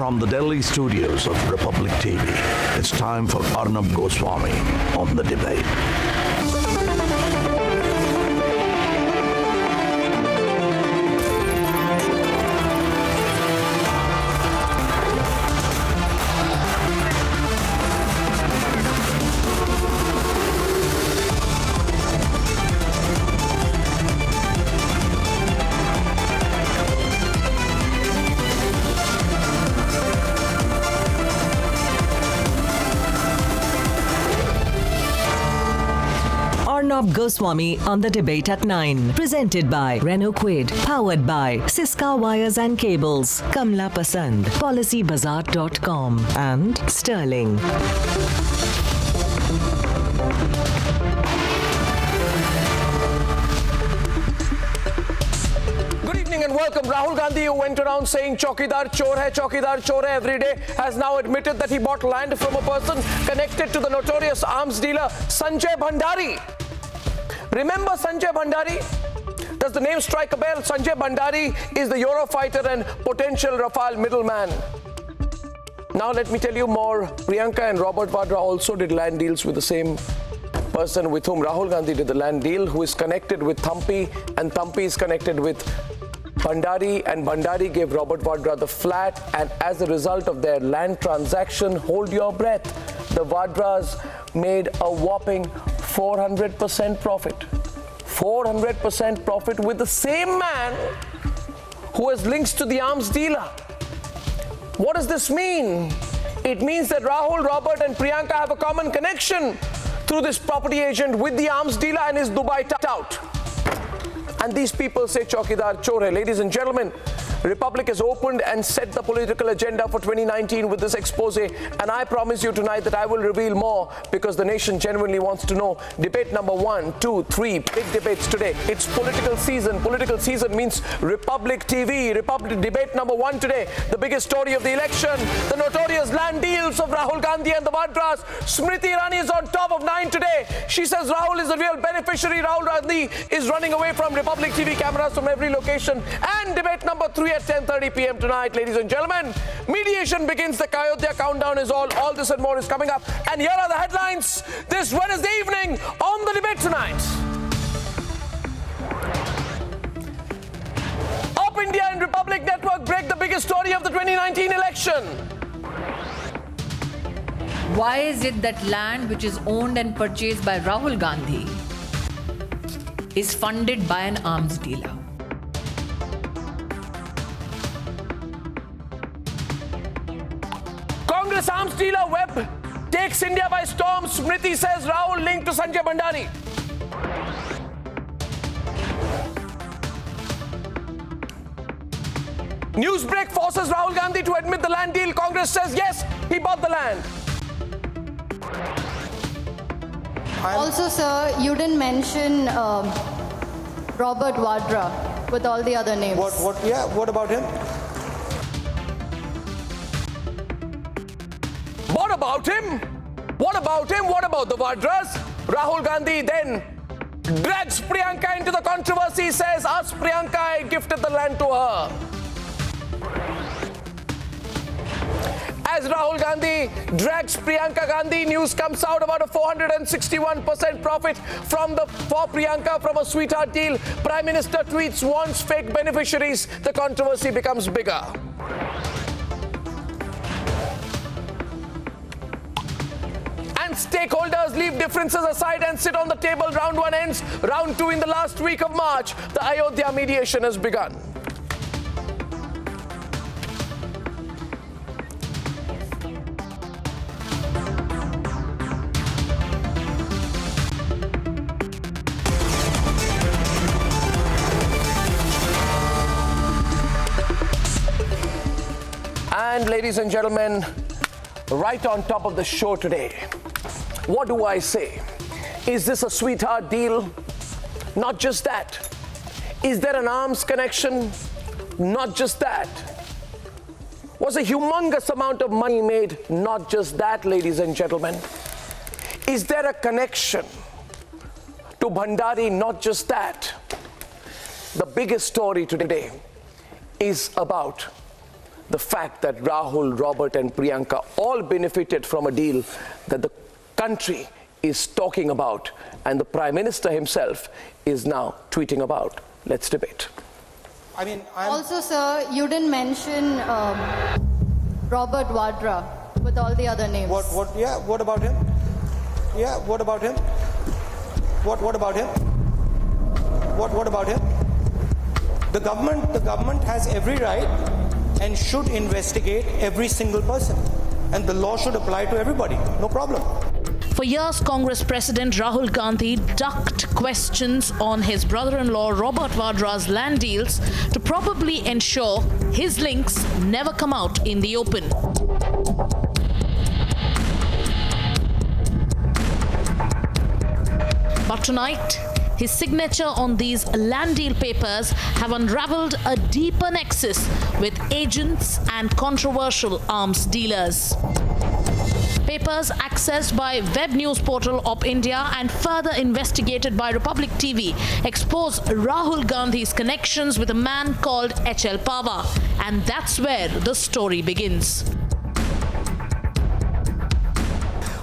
from the Delhi studios of Republic TV, it's time for Arnab Goswami on the debate. Arnab Goswami on the debate at 9. Presented by Renault Quid. Powered by Siska Wires and Cables. Kamla Pasand. PolicyBazaar.com. And Sterling. Good evening and welcome. Rahul Gandhi, who went around saying Chaukidar chor hai every day, has now admitted that he bought land from a person connected to the notorious arms dealer Sanjay Bhandari. Remember Sanjay Bhandari? Does the name strike a bell? Sanjay Bhandari is the Eurofighter and potential Rafale middleman. Now let me tell you more. Priyanka and Robert Vadra also did land deals with the same person with whom Rahul Gandhi did the land deal, who is connected with Thampi, and Thampi is connected with Bhandari, and Bhandari gave Robert Vadra the flat, and as a result of their land transaction, hold your breath, the Vadras made a whopping 400% profit. 400% profit with the same man who has links to the arms dealer. What does this mean? It means that Rahul, Robert and Priyanka have a common connection through this property agent with the arms dealer and his Dubai tout. And these people say Chaukidar chor hai. Ladies and gentlemen, Republic has opened and set the political agenda for 2019 with this expose, and I promise you tonight that I will reveal more because the nation genuinely wants to know. Debate number 1, 2, 3, big debates today. It's political season. Political season means Republic TV. Republic debate number 1 today. The biggest story of the election, the notorious land deals of Rahul Gandhi and the Vadras. Smriti Irani is on top of 9 today. She says Rahul is the real beneficiary. Rahul Gandhi is running away from Republic TV cameras from every location. And debate number 3 at 10:30 p.m. tonight, ladies and gentlemen. Mediation begins. The Ayodhya countdown is all this and more is coming up. And here are the headlines this Wednesday evening on the debate tonight. Up India and Republic Network break the biggest story of the 2019 election. Why is it that land which is owned and purchased by Rahul Gandhi is funded by an arms dealer? Congress arms dealer web takes India by storm. Smriti says Rahul linked to Sanjay Bhandari. Newsbreak forces Rahul Gandhi to admit the land deal. Congress says yes, he bought the land. Also, sir, you didn't mention Robert Vadra with all the other names. What about him? What about him? What about him? What about the Vadras? Rahul Gandhi then drags Priyanka into the controversy, says, ask Priyanka, I gifted the land to her. As Rahul Gandhi drags Priyanka Gandhi, news comes out about a 461% profit for Priyanka from a sweetheart deal. Prime Minister tweets, wants fake beneficiaries. The controversy becomes bigger. And stakeholders leave differences aside and sit on the table. Round 1 ends. Round 2 in the last week of March. The Ayodhya mediation has begun. And ladies and gentlemen, right on top of the show today, what do I say? Is this a sweetheart deal? Not just that. Is there an arms connection? Not just that. Was a humongous amount of money made? Not just that, ladies and gentlemen. Is there a connection to Bhandari? Not just that. The biggest story today is about the fact that Rahul, Robert and Priyanka all benefited from a deal that the country is talking about and the Prime Minister himself is now tweeting about. Let's debate. I mean, Also, sir, you didn't mention Robert Vadra with all the other names. Yeah, what about him? Yeah, what about him? What about him? What about him? The government has every right and should investigate every single person. And the law should apply to everybody. No problem. For years, Congress President Rahul Gandhi ducked questions on his brother-in-law Robert Vadra's land deals to probably ensure his links never come out in the open. But tonight, his signature on these land deal papers have unraveled a deeper nexus with agents and controversial arms dealers. Papers accessed by web news portal Op India and further investigated by Republic TV expose Rahul Gandhi's connections with a man called HL Pava, and that's where the story begins.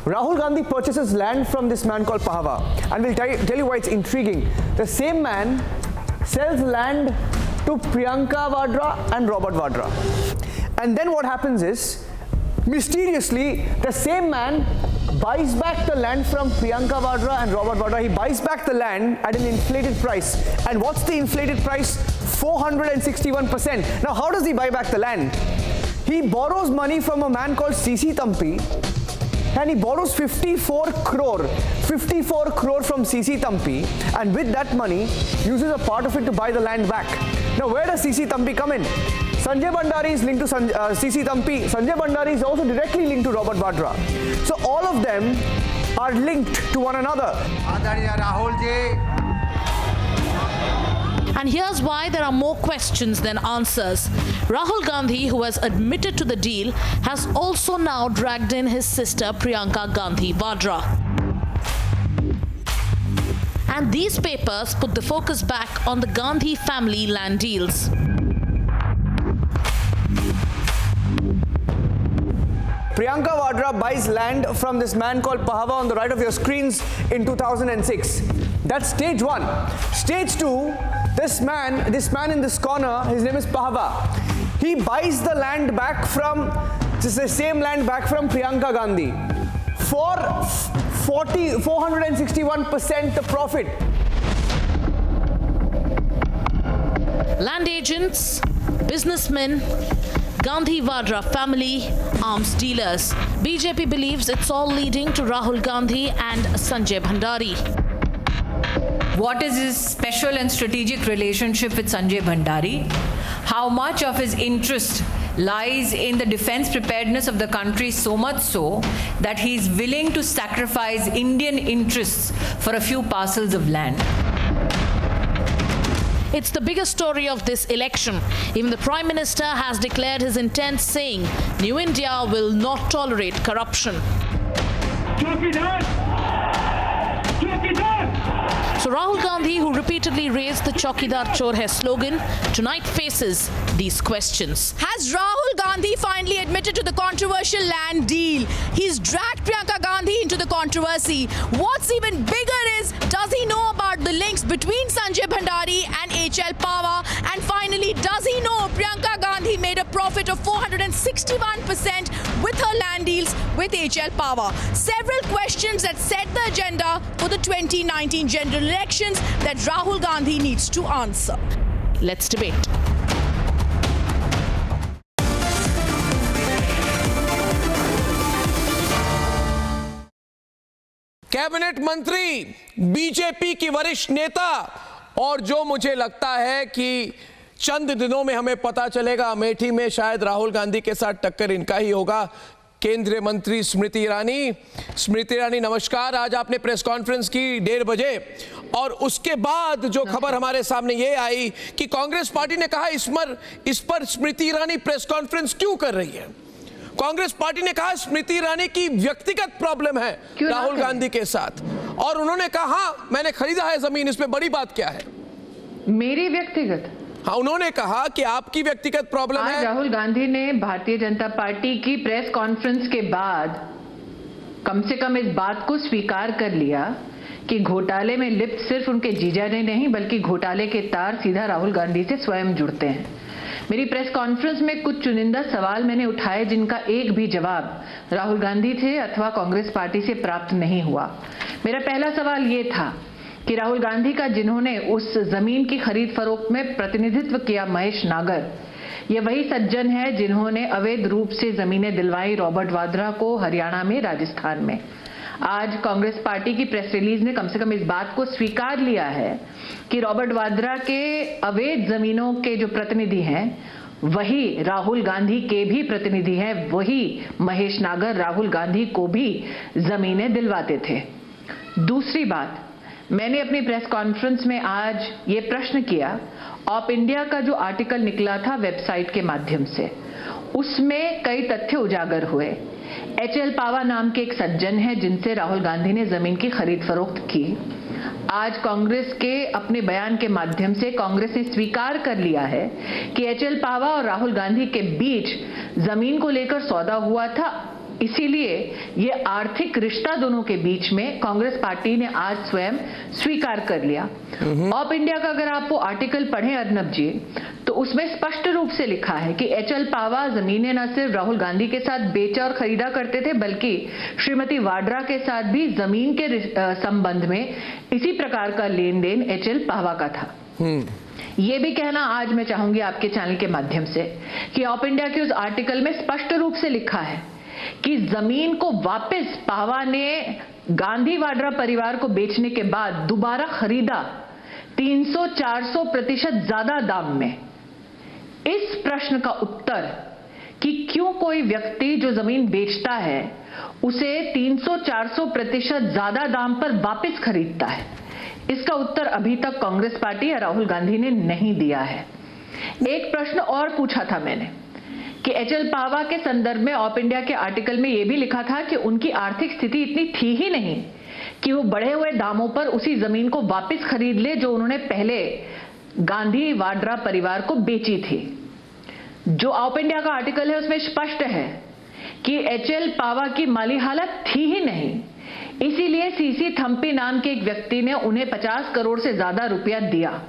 Rahul Gandhi purchases land from this man called Pahwa, and we'll tell you why it's intriguing. The same man sells land to Priyanka Vadra and Robert Vadra. And then what happens is, mysteriously, the same man buys back the land from Priyanka Vadra and Robert Vadra. He buys back the land at an inflated price. And what's the inflated price? 461%. Now, how does he buy back the land? He borrows money from a man called CC Thampi, and he borrows 54 crore from CC Thampi, and with that money uses a part of it to buy the land back. Now, where does CC Thampi come in? Sanjay Bhandari is linked to CC Thampi. Sanjay Bhandari is also directly linked to Robert Vadra. So all of them are linked to one another. And here's why there are more questions than answers. Rahul Gandhi, who has admitted to the deal, has also now dragged in his sister Priyanka Gandhi Vadra. And these papers put the focus back on the Gandhi family land deals. Priyanka Vadra buys land from this man called Pahwa on the right of your screens in 2006. That's stage one. Stage two, this man in this corner, his name is Pahwa. He buys the land back from, just the same land back from Priyanka Gandhi for 461% the profit. Land agents, businessmen, Gandhi Vadra family, arms dealers. BJP believes it's all leading to Rahul Gandhi and Sanjay Bhandari. What is his special and strategic relationship with Sanjay Bhandari? How much of his interest lies in the defense preparedness of the country, so much so that he is willing to sacrifice Indian interests for a few parcels of land? It's the biggest story of this election. Even the Prime Minister has declared his intent, saying New India will not tolerate corruption. So Rahul Gandhi, who repeatedly raised the Chaukidar Chor Hai slogan, tonight faces these questions. Has Rahul Gandhi finally admitted to the controversial land deal? He's dragged Priyanka Gandhi into the controversy. What's even bigger is, does he know about the links between Sanjay Bhandari and HL Pava? And finally, does he know Priyanka Gandhi made a profit of 461% with her land deals with HL Pava? Several questions that set the agenda for the 2019 general elections that Rahul Gandhi needs to answer. Let's debate. Cabinet मंत्री, BJP की वरिष्ठ नेता, और जो मुझे लगता है कि चंद दिनों में हमें पता चलेगा, अमेठी में शायद राहुल गांधी के साथ टक्कर इनका ही होगा, केंद्रीय मंत्री स्मृति ईरानी। स्मृति ईरानी, नमस्कार। आज आपने प्रेस कॉन्फ्रेंस की 1:30 बजे, और उसके बाद जो खबर हमारे सामने ये आई कि कांग्रेस पार्टी ने कहा इस पर स्मृति ईरानी प्रेस कॉन्फ्रेंस क्यों कर रही है। कांग्रेस पार्टी ने कहा स्मृति ईरानी की व्यक्तिगत प्रॉब्लम है राहुल गांधी के साथ, और उन्होंने कहा मैंने खरीदा है जमीन, इसमें बड़ी बात क्या है? मेरी व्यक्तिगत? हाँ, उन्होंने कहा कि आपकी व्यक्तिगत प्रॉब्लम आज है। राहुल गांधी ने भारतीय जनता पार्टी की प्रेस कॉन्फ्रेंस के बाद कम से कम इस बात को स्वीकार कर लिया कि घोटाले में लिप्त सिर्फ उनके जीजा ने नहीं, बल्कि घोटाले के तार सीधा राहुल गांधी से स्वयं जुड़ते हैं। मेरी प्रेस कॉन्फ्रेंस में कुछ चुनिंदा सवाल मैंने उठाए जिनका एक भी जवाब राहुल गांधी थे अथवा कांग्रेस पार्टी से प्राप्त नहीं हुआ। मेरा पहला सवाल ये था कि राहुल गांधी का जिन्होंने उस जमीन की खरीद फरोख्त में प्रतिनिधित्व किया, महेश नागर, ये वही सज्जन है जिन्होंने अवैध रूप से जमीनें दिलवाई रॉबर्ट वाड्रा को हरियाणा में, राजस्थान में। आज कांग्रेस पार्टी की प्रेस रिलीज ने कम से कम इस बात को स्वीकार लिया है कि रॉबर्ट वाड्रा के अवैध जमीनों के जो प्रतिनिधि हैं वही राहुल गांधी के भी प्रतिनिधि हैं, वही महेश नागर राहुल गांधी को भी जमीनें दिलवाते थे। दूसरी बात, मैंने अपनी प्रेस कॉन्फ्रेंस में आज ये प्रश्न किया, ऑप इंडिया का जो आर्टिकल निकला था वेबसाइट के माध्यम से, उसमें कई तथ्य उजागर हुए। एचएल पावा नाम के एक सज्जन है जिनसे राहुल गांधी ने जमीन की खरीद फरोख्त की। आज कांग्रेस के अपने बयान के माध्यम से कांग्रेस ने स्वीकार कर लिया है कि एचएल पावा और राहुल गांधी के बीच जमीन को लेकर सौदा हुआ था, इसीलिए ये आर्थिक रिश्ता दोनों के बीच में कांग्रेस पार्टी ने आज स्वयं स्वीकार कर लिया। ऑप इंडिया का अगर आप वो आर्टिकल पढ़ें अर्नब जी, तो उसमें स्पष्ट रूप से लिखा है कि एचएल पावा जमीनें न सिर्फ राहुल गांधी के साथ बेचा और खरीदा करते थे, बल्कि श्रीमती वाड्रा के साथ भी जमीन के संबंध में इसी प्रकार का लेन देन एचएल पावा का था। ये भी कहना आज मैं चाहूंगी आपके चैनल के माध्यम से कि ऑप इंडिया के उस आर्टिकल में स्पष्ट रूप से लिखा है कि जमीन को वापस पावा ने गांधी वाड्रा परिवार को बेचने के बाद दोबारा खरीदा 300-400% ज्यादा दाम में। इस प्रश्न का उत्तर कि क्यों कोई व्यक्ति जो जमीन बेचता है उसे 300-400% ज्यादा दाम पर वापस खरीदता है, इसका उत्तर अभी तक कांग्रेस पार्टी या राहुल गांधी ने नहीं दिया है। एक प्रश्न और पूछा था मैंने कि एचएल पावा के संदर्भ में ऑप इंडिया के आर्टिकल में यह भी लिखा था कि उनकी आर्थिक स्थिति इतनी थी ही नहीं कि वो बढ़े हुए दामों पर उसी जमीन को वापस खरीद ले जो उन्होंने पहले गांधी वाड्रा परिवार को बेची थी। जो ऑप इंडिया का आर्टिकल है उसमें स्पष्ट है कि एचएल पावा की माली हालत थी ही नहीं, इसीलिए सीसी थम्पी नाम के एक व्यक्ति ने उन्हें 50 करोड़ से ज्यादा रुपया दिया।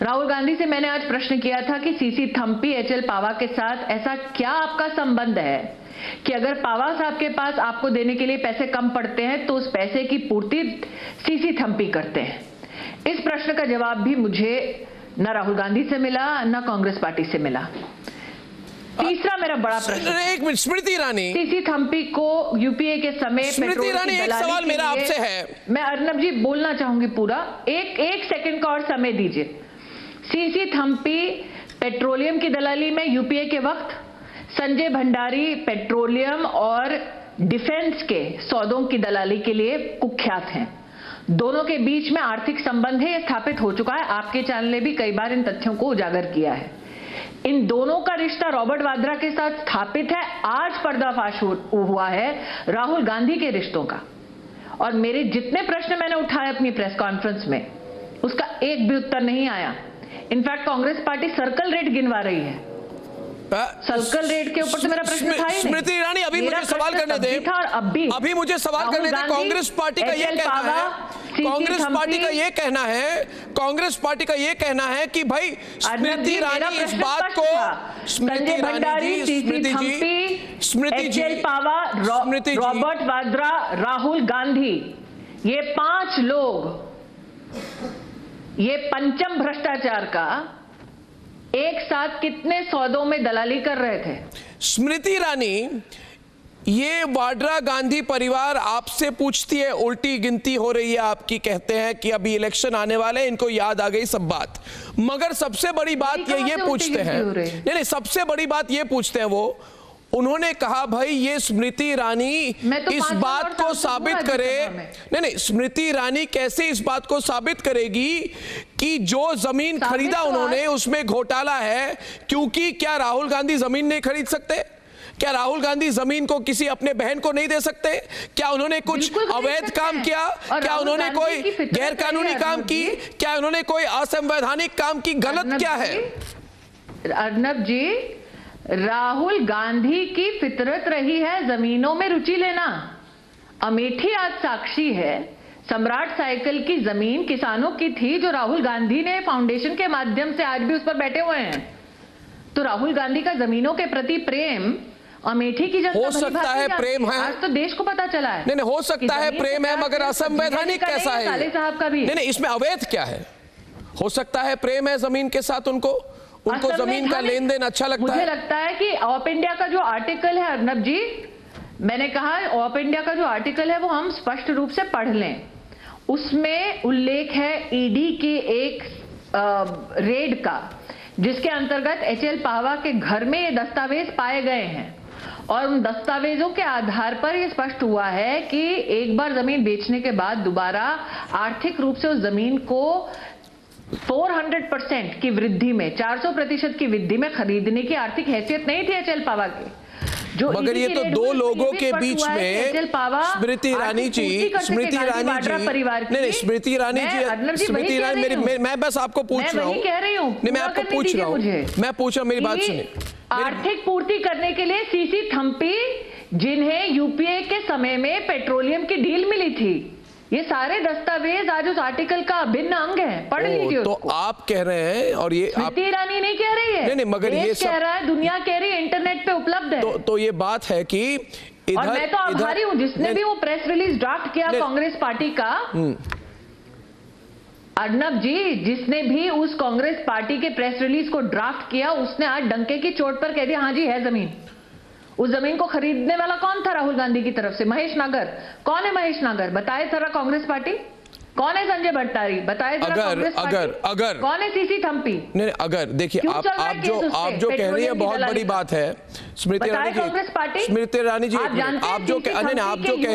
राहुल गांधी से मैंने आज प्रश्न किया था कि सीसी थम्पी एचएल पावा के साथ ऐसा क्या आपका संबंध है कि अगर पावा साहब के पास आपको देने के लिए पैसे कम पड़ते हैं तो उस पैसे की पूर्ति सीसी थम्पी करते हैं। इस प्रश्न का जवाब भी मुझे न राहुल गांधी से मिला न कांग्रेस पार्टी से मिला। तीसरा मेरा बड़ा प्रश्न, एक मिनट, स्मृति ईरानी, सीसी थम्पी को यूपीए के समय स्मृति ईरानी, एक सवाल मेरा आपसे है। मैं अर्नब जी बोलना चाहूंगी पूरा, एक सेकंड का और समय दीजिए। सीसी थम्पी पेट्रोलियम की दलाली में यूपीए के वक्त, संजय भंडारी पेट्रोलियम और डिफेंस के सौदों की दलाली के लिए कुख्यात हैं। दोनों के बीच में आर्थिक संबंध है, यह स्थापित हो चुका है। आपके चैनल ने भी कई बार इन तथ्यों को उजागर किया है। इन दोनों का रिश्ता रॉबर्ट वाड्रा के साथ स्थापित है। आज पर्दाफाश हुआ है राहुल गांधी के रिश्तों का। और मेरे जितने प्रश्न मैंने उठाए अपनी प्रेस कॉन्फ्रेंस में, उसका एक भी उत्तर नहीं आया। In fact Congress party circle rate गिनवा रही है। सर्कल रेट के ऊपर तो मेरा प्रश्न था ही नहीं। स्मृति ईरानी, अभी मुझे सवाल करने दें, अभी मुझे सवाल करने दें। कांग्रेस पार्टी का यह कहना है, कांग्रेस पार्टी का यह कहना है, कांग्रेस पार्टी का यह कहना है कि भाई स्मृति ईरानी इस बात को, स्मृति ईरानी जी, स्मृति जी, स्मृति जी, पावा, रॉबर्ट वाड्रा, राहुल गांधी, ये 5 लोग ये पंचम भ्रष्टाचार का एक साथ कितने सौदों में दलाली कर रहे थे? स्मृति ईरानी, ये वाड्रा गांधी परिवार आपसे पूछती है, उल्टी गिनती हो रही है आपकी, कहते हैं कि अभी इलेक्शन आने वाले, इनको याद आ गई सब बात। मगर सबसे बड़ी बात ये पूछते हैं, नहीं, सबसे बड़ी बात ये पूछते हैं वो, उन्होंने कहा भाई ये स्मृति ईरानी इस बात को साबित करे, नहीं, स्मृति ईरानी कैसे इस बात को साबित करेगी कि जो जमीन खरीदा उन्होंने उसमें घोटाला है, क्योंकि क्या राहुल गांधी जमीन नहीं खरीद सकते? क्या राहुल गांधी जमीन को किसी अपने बहन को नहीं दे सकते? क्या उन्होंने कुछ अवैध काम किया? क्या उन्होंने कोई गैर कानूनी काम की? क्या उन्होंने कोई असंवैधानिक काम की? गलत क्या है? अर्नब जी, राहुल गांधी की फितरत रही है जमीनों में रुचि लेना। अमेठी आज साक्षी है, सम्राट साइकिल की जमीन किसानों की थी जो राहुल गांधी ने फाउंडेशन के माध्यम से आज भी उस पर बैठे हुए हैं। तो राहुल गांधी का जमीनों के प्रति प्रेम अमेठी की जनता हो सकता है प्रेम है, आज तो देश को पता चला है। नहीं हो सकता है प्रेम है, मगर असंवैधानिक कैसा है? साले साहब का भी नहीं, इसमें अवैध क्या है? हो सकता है प्रेम है जमीन के साथ, उनको जमीन का लेन देन अच्छा लगता है। मुझे लगता है कि ऑफ इंडिया का जो आर्टिकल है अर्नब जी, मैंने कहा ऑफ इंडिया का जो आर्टिकल है वो हम स्पष्ट रूप से पढ़ लें। उसमें उल्लेख है ईडी के एक रेड का, जिसके अंतर्गत एचएल पावा के घर में ये दस्तावेज पाए गए हैं और उन दस्तावेजों के आधार पर यह स्पष्ट हुआ है कि एक बार जमीन बेचने के बाद दोबारा आर्थिक रूप से उस जमीन को 400% की वृद्धि में, 400% की वृद्धि में खरीदने की आर्थिक हैसियत नहीं थी एचएल पावा के। जो मगर ये तो दो लोगों के बीच में स्मृति ईरानी जी, स्मृति ईरानी जी, मैं बस आपको पूछ रहा हूँ, नहीं मैं आपको पूछ रहा हूँ, मैं पूछ रहा हूँ, मेरी बात सुनिए। आर्थिक पूर्ति करने के लिए सीसी थम्पी, जिन्हें यूपीए के समय में पेट्रोलियम की डील मिली थी, ये सारे दस्तावेज आज उस आर्टिकल का अभिन्न अंग है। पढ़ लीजिए। तो आप कह रहे हैं, और ये स्मृति ईरानी नहीं कह रही है, नहीं मगर ये कह रहा है, दुनिया कह रही है, इंटरनेट पे उपलब्ध है। तो ये बात है कि इधर, और मैं तो आभारी हूं जिसने भी वो प्रेस रिलीज ड्राफ्ट किया कांग्रेस पार्टी का। अर्नब जी, जिसने भी उस कांग्रेस पार्टी के प्रेस रिलीज को ड्राफ्ट किया, उसने आज डंके की चोट पर कह दिया हाँ जी है जमीन। उस जमीन को खरीदने वाला कौन था राहुल गांधी की तरफ से? महेश नागर। कौन है महेश नागर? बताए जरा कांग्रेस पार्टी। कौन है संजय भट्टारी? बताए जरा कांग्रेस पार्टी। अगर कौन है सीसी थम्पी? नहीं, अगर देखिए आप जो कह रही है बहुत बड़ी बात है स्मृति ईरानी जी, स्मृति ईरानी जी, आप जो कह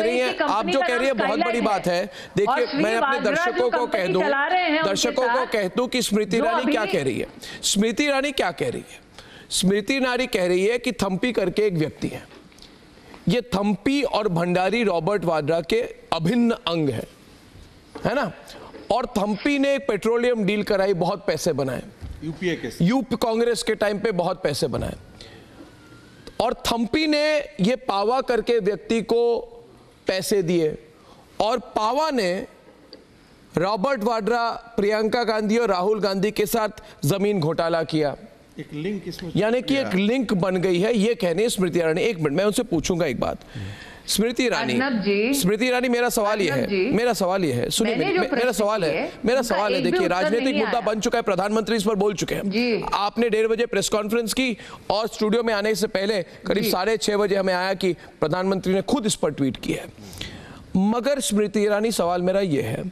रही है बहुत बड़ी बात है। देखिए मैं अपने दर्शकों को कह दूं कि स्मृति ईरानी क्या कह रही है। स्मृति ईरानी क्या कह रही है? स्मृति ईरानी कह रही है कि थम्पी करके एक व्यक्ति है, ये थम्पी और भंडारी रॉबर्ट वाड्रा के अभिन्न अंग है ना। और थम्पी ने एक पेट्रोलियम डील कराई, बहुत पैसे बनाए, यूपी कांग्रेस के टाइम पे बहुत पैसे बनाए। और थम्पी ने ये पावा करके व्यक्ति को पैसे दिए और पावा ने रॉबर्ट वाड्रा, प्रियंका गांधी और राहुल गांधी के साथ जमीन घोटाला किया। एक लिंक इसमें, यानी कि एक लिंक बन गई है, ये कहने स्मृति ईरानी। एक मिनट मैं उनसे पूछूंगा एक बात। स्मृति ईरानी मेरा सवाल ये है, सुनिए मेरा सवाल है, देखिए राजनीतिक मुद्दा बन चुका है, प्रधानमंत्री इस पर बोल चुके हैं। आपने 1:30 बजे प्रेस कॉन्फ्रेंस की और स्टूडियो में आने से पहले करीब 6:30 बजे हमें आया कि प्रधानमंत्री ने खुद इस पर ट्वीट किया है। मगर स्मृति ईरानी, सवाल मेरा ये है,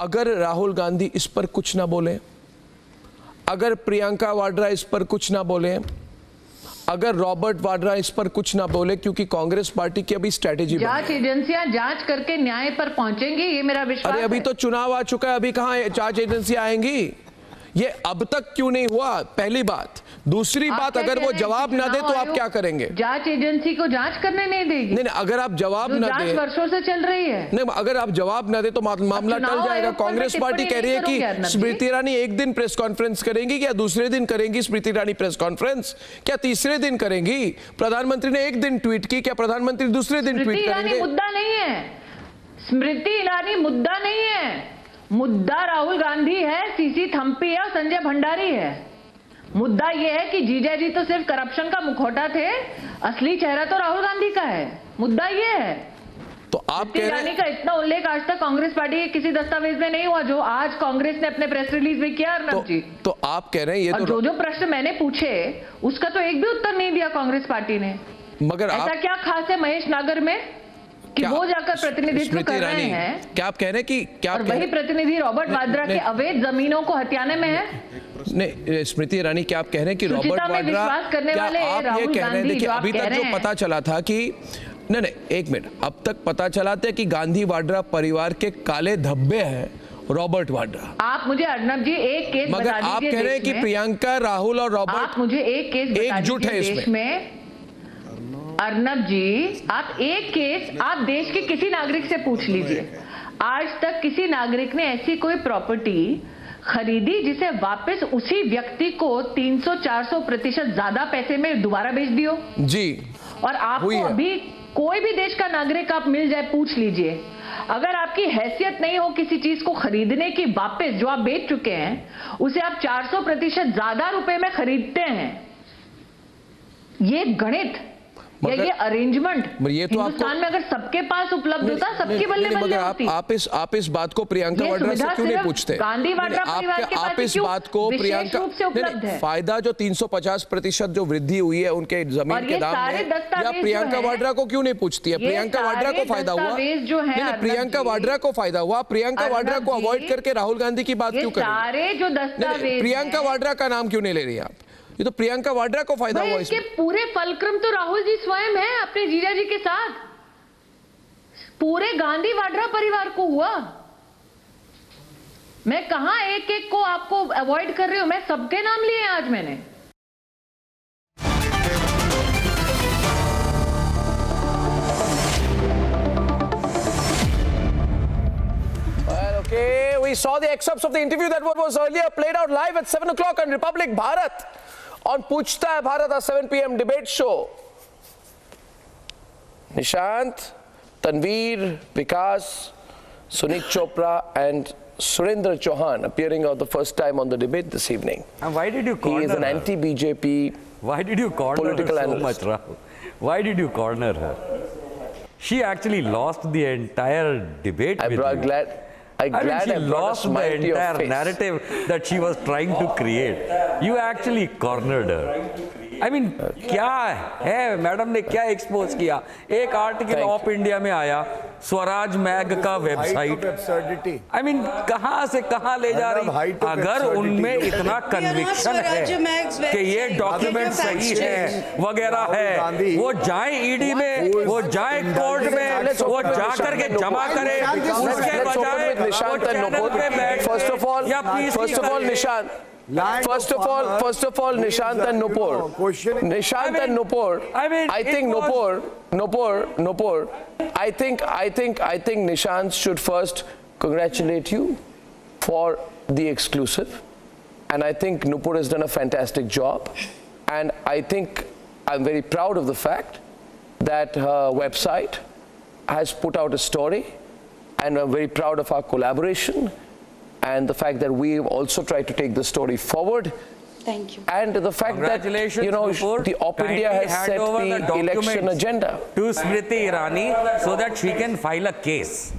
अगर राहुल गांधी इस पर कुछ ना बोले, अगर प्रियंका वाड्रा इस पर कुछ ना बोले, अगर रॉबर्ट वाड्रा इस पर कुछ ना बोले, क्योंकि कांग्रेस पार्टी की अभी स्ट्रेटेजी, जांच एजेंसियां जांच करके न्याय पर पहुंचेंगी, ये मेरा विश्वास है। अरे अभी तो चुनाव आ चुका है, अभी कहां जांच एजेंसियां आएंगी? ये अब तक क्यों नहीं हुआ? पहली बात। दूसरी बात, अगर वो जवाब ना दे तो आप क्या करेंगे? जांच एजेंसी को जांच करने नहीं देगी। नहीं, अगर आप जवाब ना दे, वर्षों से चल रही है, नहीं अगर आप जवाब ना दे तो मामला टल जाएगा। कांग्रेस पार्टी कह रही है कि स्मृति ईरानी एक दिन प्रेस कॉन्फ्रेंस करेंगी, क्या दूसरे दिन करेंगी स्मृति ईरानी प्रेस कॉन्फ्रेंस, क्या तीसरे दिन करेंगी? प्रधानमंत्री ने एक दिन ट्वीट की, क्या प्रधानमंत्री दूसरे दिन ट्वीट करेंगे? मुद्दा नहीं है स्मृति ईरानी, मुद्दा नहीं है। मुद्दा राहुल गांधी है, सीसी थम्पी है और संजय भंडारी है। मुद्दा यह है कि जीजा जी तो सिर्फ करप्शन का मुखौटा थे, असली चेहरा तो राहुल गांधी का है। मुद्दा यह है। तो आप कह रहे हैं का इतना उल्लेख आज तक कांग्रेस पार्टी के किसी दस्तावेज में नहीं हुआ, जो आज कांग्रेस ने अपने प्रेस रिलीज में किया। अर्नब जी, तो आप कह रहे हैं ये तो जो प्रश्न मैंने पूछे उसका तो एक भी उत्तर नहीं दिया कांग्रेस पार्टी ने। मगर ऐसा क्या खास है महेश नागर में कि वो जाकर प्रतिनिधित्व कर रहे हैं? क्या आप कह रहे हैं कि क्या वही प्रतिनिधि रॉबर्ट वाड्रा की अवैध जमीनों को हथियाने में है? नहीं स्मृति ईरानी, क्या आप कह रहे हैं कि रॉबर्ट वाड्रा, क्या आप ये कह रहे हैं? देखिए अभी तक जो पता चला था कि नहीं एक मिनट, अब तक पता चला था कि गांधी वाड्रा परिवार के काले धब्बे हैं रॉबर्ट वाड्रा। आप मुझे अर्नब जी एक केस मगर आप कह रहे हैं कि प्रियंका, राहुल और रॉबर्ट, आप मुझे एक केस एकजुट है इसमें। अर्नब जी, आप एक केस आप देश के किसी नागरिक से पूछ लीजिए, आज तक किसी नागरिक ने ऐसी कोई प्रॉपर्टी खरीदी जिसे वापस उसी व्यक्ति को 300-400% ज्यादा पैसे में दोबारा बेच दियो? जी। और आपको अभी कोई भी देश का नागरिक आप मिल जाए, पूछ लीजिए, अगर आपकी हैसियत नहीं हो किसी चीज को खरीदने की वापस जो आप बेच चुके हैं उसे आप 400% ज्यादा रुपए में खरीदते हैं, ये गणित या ये अरेंजमेंट हिंदुस्तान में अगर सबके पास उपलब्ध होता, सबके बल्ले बल्ले होती। आप इस बात को प्रियंका वाड्रा से क्यों नहीं पूछते? गांधी वाड्रा परिवार के आप इस बात को प्रियंका फायदा जो 350% जो वृद्धि हुई है उनके जमीन के दाम में, या प्रियंका वाड्रा को क्यों नहीं पूछती है? प्रियंका वाड्रा को फायदा हुआ, प्रियंका वाड्रा को फायदा हुआ, प्रियंका वाड्रा को अवॉइड करके राहुल गांधी की बात क्यों कर रहे हैं? प्रियंका वाड्रा का नाम क्यों नहीं ले रही आप? ये तो प्रियंका वाड्रा को फायदा हुआ। इसके पूरे फलक्रम तो राहुल जी स्वयं है अपने जीजा जी के साथ, पूरे गांधी वाड्रा परिवार को हुआ। मैं कहां एक एक को आपको अवॉइड कर रही हूं, मैं सबके नाम लिए आज मैंने। Okay, we saw the excerpts of the interview that was earlier played out live at 7 o'clock on Republic Bharat on Puchta Hai Bharat, our 7 p.m. debate show. Nishant, Tanveer, Vikas, Sunit Chopra and Surendra Chauhan appearing for the first time on the debate this evening. And why did you corner He is an her? anti-BJP Why did you corner political her so analyst. much, Rahul? Why did you corner her? She actually lost the entire debate with you. I'm glad she lost the entire narrative that she was trying to create. You actually cornered her. I mean, क्या है madam ने क्या expose किया? एक article of India में आया, Swaraj mag का website. I mean, कहाँ से कहाँ ले जा रही? अगर उनमें इतना कन्विक्शन है कि ये डॉक्यूमेंट सही है वगैरह है, वो जाए ईडी में, वो जाए कोर्ट में, वो जा करके जमा करे, उसके बजाय वो चैनल पे बैठ या PC First of all, Nishant and Nupur. Nishant and Nupur. I think Nupur. I think Nishant should first congratulate you for the exclusive, and I think Nupur has done a fantastic job, and I think I'm very proud of the fact that her website has put out a story, and I'm very proud of our collaboration. And the fact that we've also tried to take the story forward. Thank you. And the fact that, you know, the Op India has set the election agenda. To Smriti Irani so that she can file a case.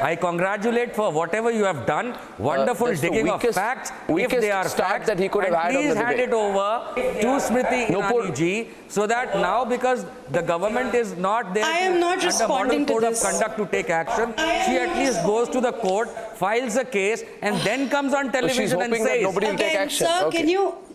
I congratulate for whatever you have done. Wonderful digging of facts. If they are facts, that he could have had please hand it over to Smriti Irani ji, so that now, because the government is not there I am not responding under model to code of conduct to take action, she at least goes to the court, files a case, and then comes on television and says, that nobody will take action. Sir, Okay.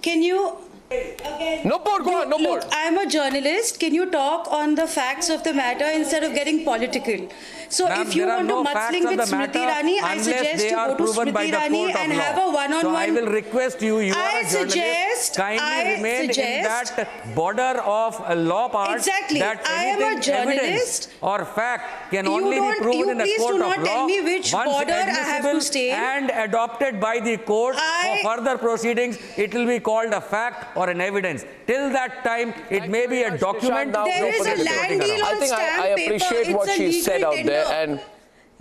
can you Nupur, go on, Nupur. Look, I'm a journalist. Can you talk on the facts of the matter instead of getting political? So if you want to mudsling with Smriti Irani, I suggest you go to Smriti Irani and have a one-on-one. So I will request you, you are a journalist, kindly remain in that border of law part. Exactly. That I am a journalist. Or fact can only be proven in a court of law. Please do not tell me which border I have to stay in. And adopted by the court for further proceedings, it will be called a fact or an evidence. Till that time, it may be a document. There is a land deal on stamp paper. I appreciate what she said out there, and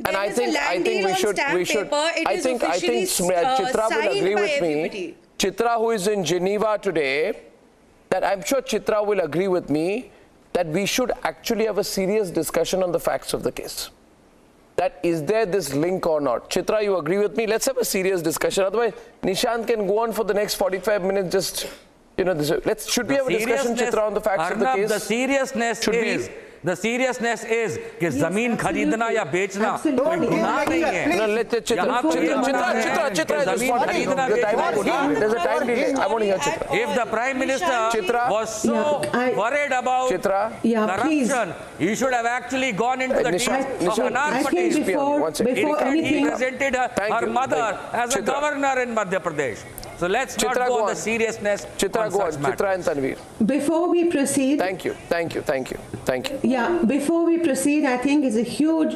I think we should. I think Chitra will agree with me. Chitra, who is in Geneva today, that I'm sure Chitra will agree with me that we should actually have a serious discussion on the facts of the case. That is there this link or not? Chitra, you agree with me? Let's have a serious discussion. Otherwise, Nishant can go on for the next 45 minutes just. You know, should we have a discussion, Chitra, on the facts of the case? The seriousness is कि ज़मीन खरीदना या बेचना कोई गुनाह नहीं है। No, let Chitra, ज़मीन खरीदना बेचना। There's a time delay. I want to hear Chitra. If the Prime Minister was so worried about corruption, he should have actually gone into the details of Arnab. Before he presented her mother as a governor in Madhya Pradesh. So let's not Chitra, go go on on. the seriousness. Chitra, go on. such Chitra and matters. Tanveer. Before we proceed, Thank you. yeah, before we proceed, I think it's a huge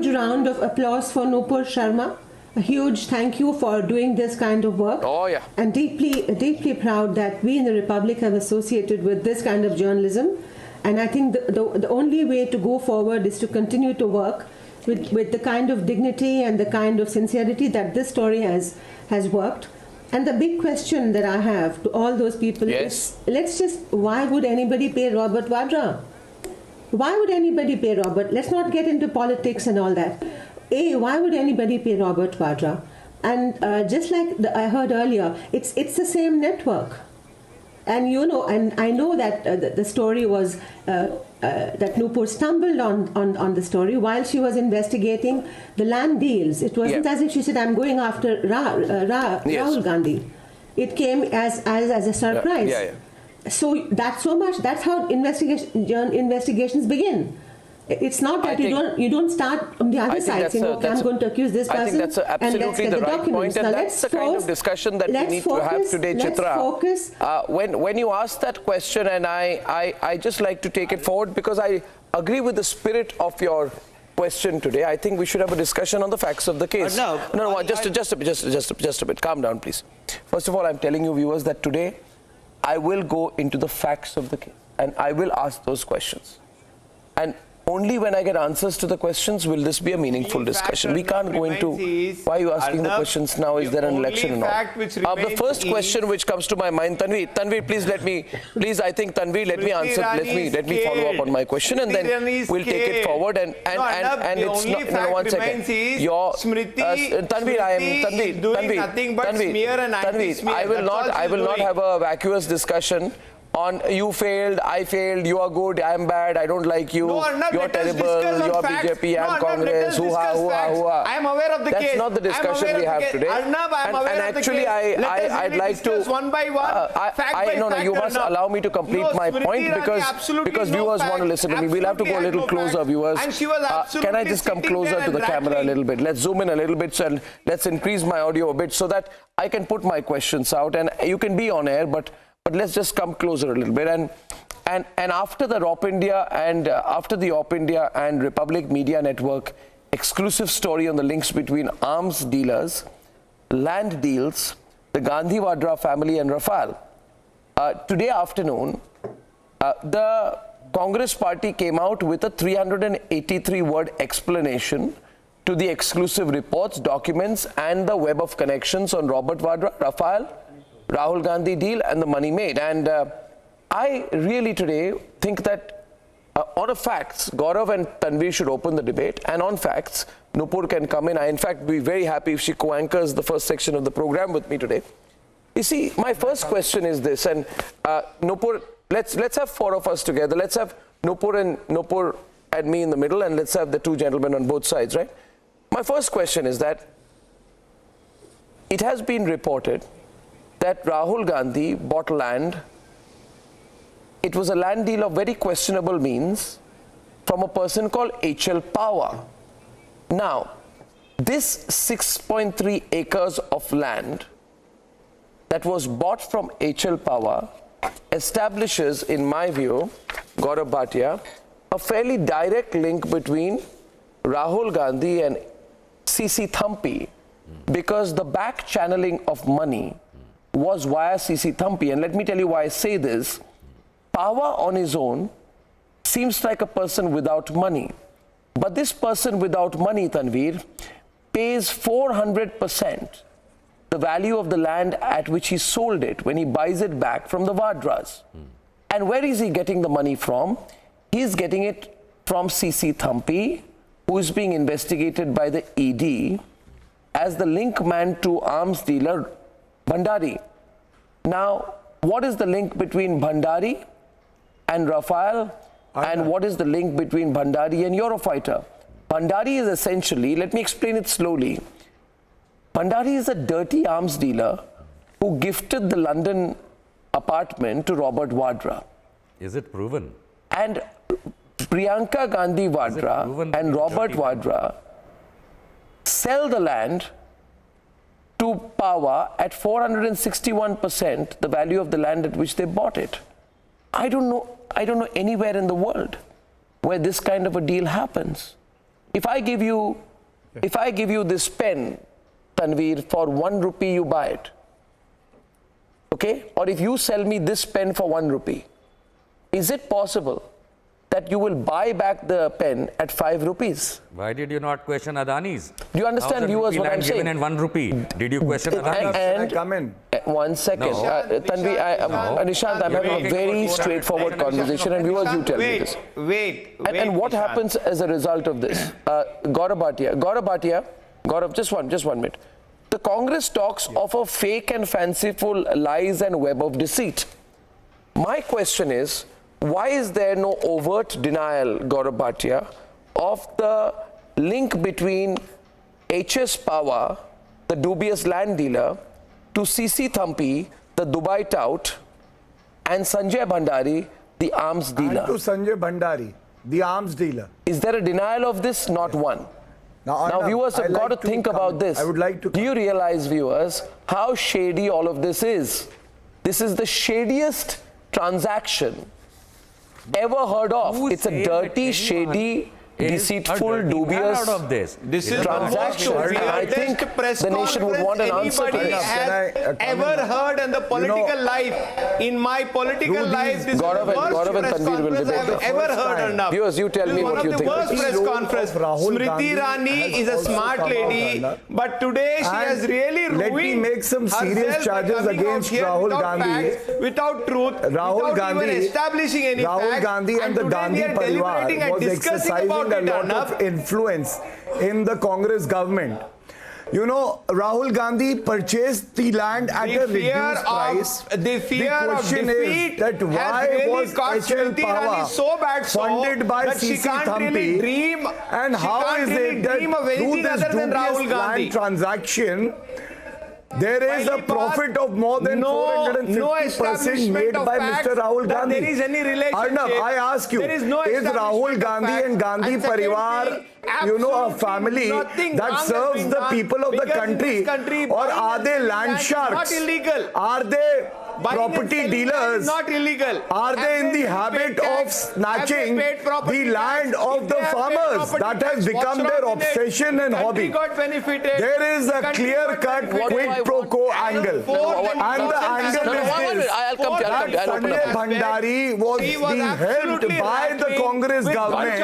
round of applause for Nupur Sharma. A huge thank you for doing this kind of work. Oh, yeah. And deeply proud that we in the Republic have associated with this kind of journalism. And I think the only way to go forward is to continue to work with the kind of dignity and the kind of sincerity that this story has worked. And the big question that I have to all those people is, why would anybody pay Robert Vadra? Why would anybody pay Robert? Let's not get into politics and all that. Why would anybody pay Robert Vadra? And just like I heard earlier, it's the same network. And and I know that the story was that Nupur stumbled on the story while she was investigating the land deals. It wasn't as if she said, "I'm going after Rahul Gandhi." It came as a surprise. So that's how investigations begin. It's not that you don't start on the other side saying, okay, I'm going to accuse this person. I think that's absolutely the right point, and that's the kind of discussion that we need to have today, Chitra. When you ask that question, and I just like to take it forward because I agree with the spirit of your question today. I think we should have a discussion on the facts of the case. Just a bit. Calm down, please. First of all, I'm telling you, viewers, that today I will go into the facts of the case, and I will ask those questions. And only when I get answers to the questions will this be a meaningful discussion. We can't go into why are you asking the questions now, is there an election and all. The first question which comes to my mind, Tanveer, please let me answer, let me follow up on my question, and then we'll take it forward. And it's not, one second. Tanveer, I will not have a vacuous discussion on you failed, I failed, you are good, I am bad, I don't like you, you're terrible, you're BJP, I'm Congress, hoo-ha. I am aware of the case. That's not the discussion we have today. Arnab, I am aware of the case. I'd like to one by one, you must allow me to complete my point because viewers want to listen to me. We'll have to go a little closer, viewers. Can I just come closer to the camera a little bit? Let's zoom in a little bit, and let's increase my audio a bit so that I can put my questions out, and you can be on air, but let's just come closer a little bit. And after the Op India and Republic Media Network exclusive story on the links between arms dealers, land deals, the Gandhi Vadra family and Rafale, today afternoon, the Congress party came out with a 383-word explanation to the exclusive reports, documents, and the web of connections on Robert Vadra, Rafale, Rahul Gandhi deal and the money made. And I really today think that on facts, Gaurav and Tanveer should open the debate, and on facts, Nupur can come in. I in fact be very happy if she co-anchors the first section of the program with me today. You see, my first question is this, and Nupur, let's have four of us together. Let's have Nupur and me in the middle, and let's have the two gentlemen on both sides, right? My first question is that it has been reported that Rahul Gandhi bought land. It was a land deal of very questionable means from a person called H.L. Power. Now, this 6.3 acres of land that was bought from H.L. Power establishes, in my view, Gaurav Bhatia, a fairly direct link between Rahul Gandhi and C.C. Thampi, because the back channeling of money was via C.C. Thampi. And let me tell you why I say this. Power on his own seems like a person without money. But this person without money, Tanveer, pays 400% the value of the land at which he sold it when he buys it back from the Vadras. And where is he getting the money from? He's getting it from C.C. Thampi, who is being investigated by the ED as the link man to arms dealer Bhandari. Now, what is the link between Bhandari and Rafale, and what is the link between Bhandari and Eurofighter? Bhandari is essentially, let me explain it slowly. Bhandari is a dirty arms dealer who gifted the London apartment to Robert Vadra. Is it proven? And Priyanka Gandhi Vadra and Robert Vadra sell the land to to power at 461% the value of the land at which they bought it. I don't know anywhere in the world where this kind of a deal happens. If I give you this pen, Tanveer, for 1 rupee, you buy it. Okay? Or if you sell me this pen for 1 rupee, is it possible that you will buy back the pen at 5 rupees? Why did you not question Adani's? Do you understand, viewers, what I'm saying? Given in 1 rupee. Did you question Adani's? And come in. 1 second. No. Tanvi, Nishant, I'm having a very straightforward conversation, and viewers, you tell me this. Wait, and what happens as a result of this? Gaurav Bhatia, just one minute. The Congress talks of a fake and fanciful lies and web of deceit. My question is, why is there no overt denial, Gaurav Bhatia, of the link between HS Power, the dubious land dealer, to CC Thampi, the Dubai tout, and Sanjay Bhandari, the arms dealer? And to Sanjay Bhandari, the arms dealer. Is there a denial of this? Not one. Now viewers have got to think about this. I would like to. Do you realize, viewers, how shady all of this is? This is the shadiest transaction ever heard of. It's a dirty, shady, deceitful, dubious out of this. This is transaction. And I think the nation would want an answer to anybody this. has ever heard in the political life. In my political life, this Gaurav is the worst and press Tanveer will conference debate I've this. ever heard, Arnab. Viewers, you tell me what you think. One of the worst press conference. Smriti Irani is a smart lady, but today she has really ruined Let me make some serious charges against Rahul Gandhi. Without truth, Rahul without even establishing any Rahul facts. Gandhi and the Gandhi Parivar was exercising a lot of influence in the Congress government. You know, Rahul Gandhi purchased the land at a reduced price. The fear the question of defeat is that why really was HL Power so bad funded by CC Thampi, and how is it that through this dubious land transaction there is a profit of more than 450% made by Mr. Rahul Gandhi? There is any relationship. Arnab, I ask you, is Rahul Gandhi and Gandhi Parivar, you know, a family that serves the people of the country, or are they land sharks? Not illegal. Are they property dealers? Not illegal. Are they in the habit of snatching the land of the farmers? That has become their obsession and hobby. There is a clear-cut quid pro quo angle. And the angle is this. That Sanjay Bhandari was being helped by the Congress government,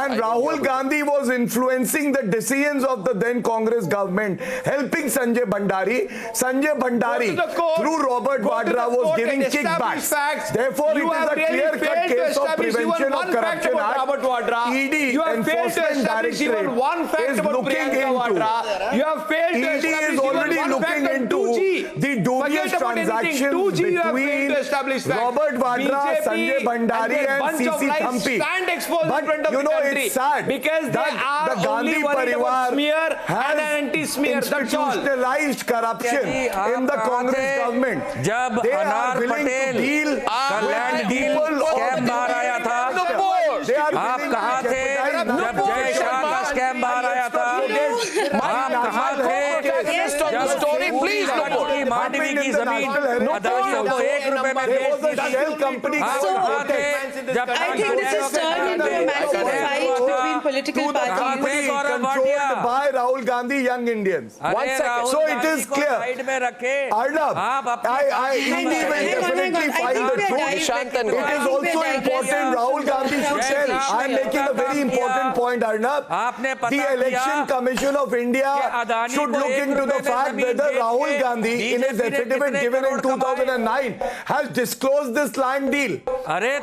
and Rahul Gandhi was influencing the decisions of the then Congress government, helping Sanjay Bhandari. Sanjay Bhandari, through Robert Vadra, was giving kickbacks. Therefore, it is a clear-cut case of prevention of corruption act. ED, Enforcement Directorate, is looking into. ED is already looking into the dubious transactions between Robert Vadra, Sanjay Bhandari, and CC Thampi. But you know, it's sad because that the Gandhi Parivar has institutionalized corruption in the Congress government. They are willing to deal land deal scam बाहर आया था आप कहाँ थे जब जय शाह का scam बाहर आया था आप कहाँ थे मांडवी की जमीन अदानियों को 1 रुपए में बेच दी थी आप कहाँ थे जब I think this has turned into a massive fight between political parties. Controlled by Rahul Gandhi, young Indians. So it is clear. Arnab, ED will definitely find the truth. It is also important Rahul Gandhi should tell. I am making a very important point, Arnab. The Election Commission of India should look into the fact whether Rahul Gandhi, in his affidavit given in 2009, has disclosed this land deal.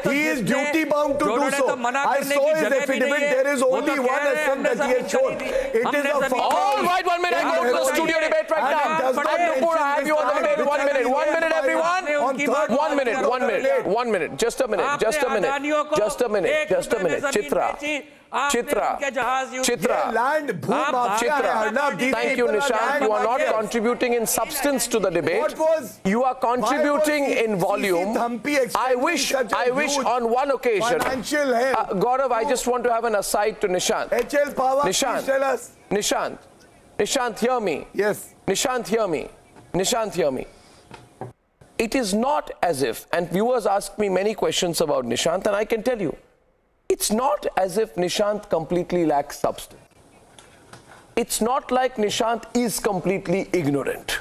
He is duty bound to do so. I saw his affidavit. There is only one asset that he has shown. It is a all right, 1 minute. Go to the studio debate right now. But Kapoor, I have you on the debate. 1 minute. 1 minute, everyone. 1 minute. 1 minute. 1 minute. Just a minute. Just a minute. Just a minute. Just a minute. Chitra. Thank you, Nishant. You are not contributing in substance to the debate. You are contributing in volume. I wish on one occasion, Gaurav, I just want to have an aside to Nishant. Nishant, hear me. Yes. Nishant, hear me. Nishant, hear me. It is not as if, and viewers ask me many questions about Nishant, and I can tell you, it's not as if Nishant completely lacks substance. It's not like Nishant is completely ignorant.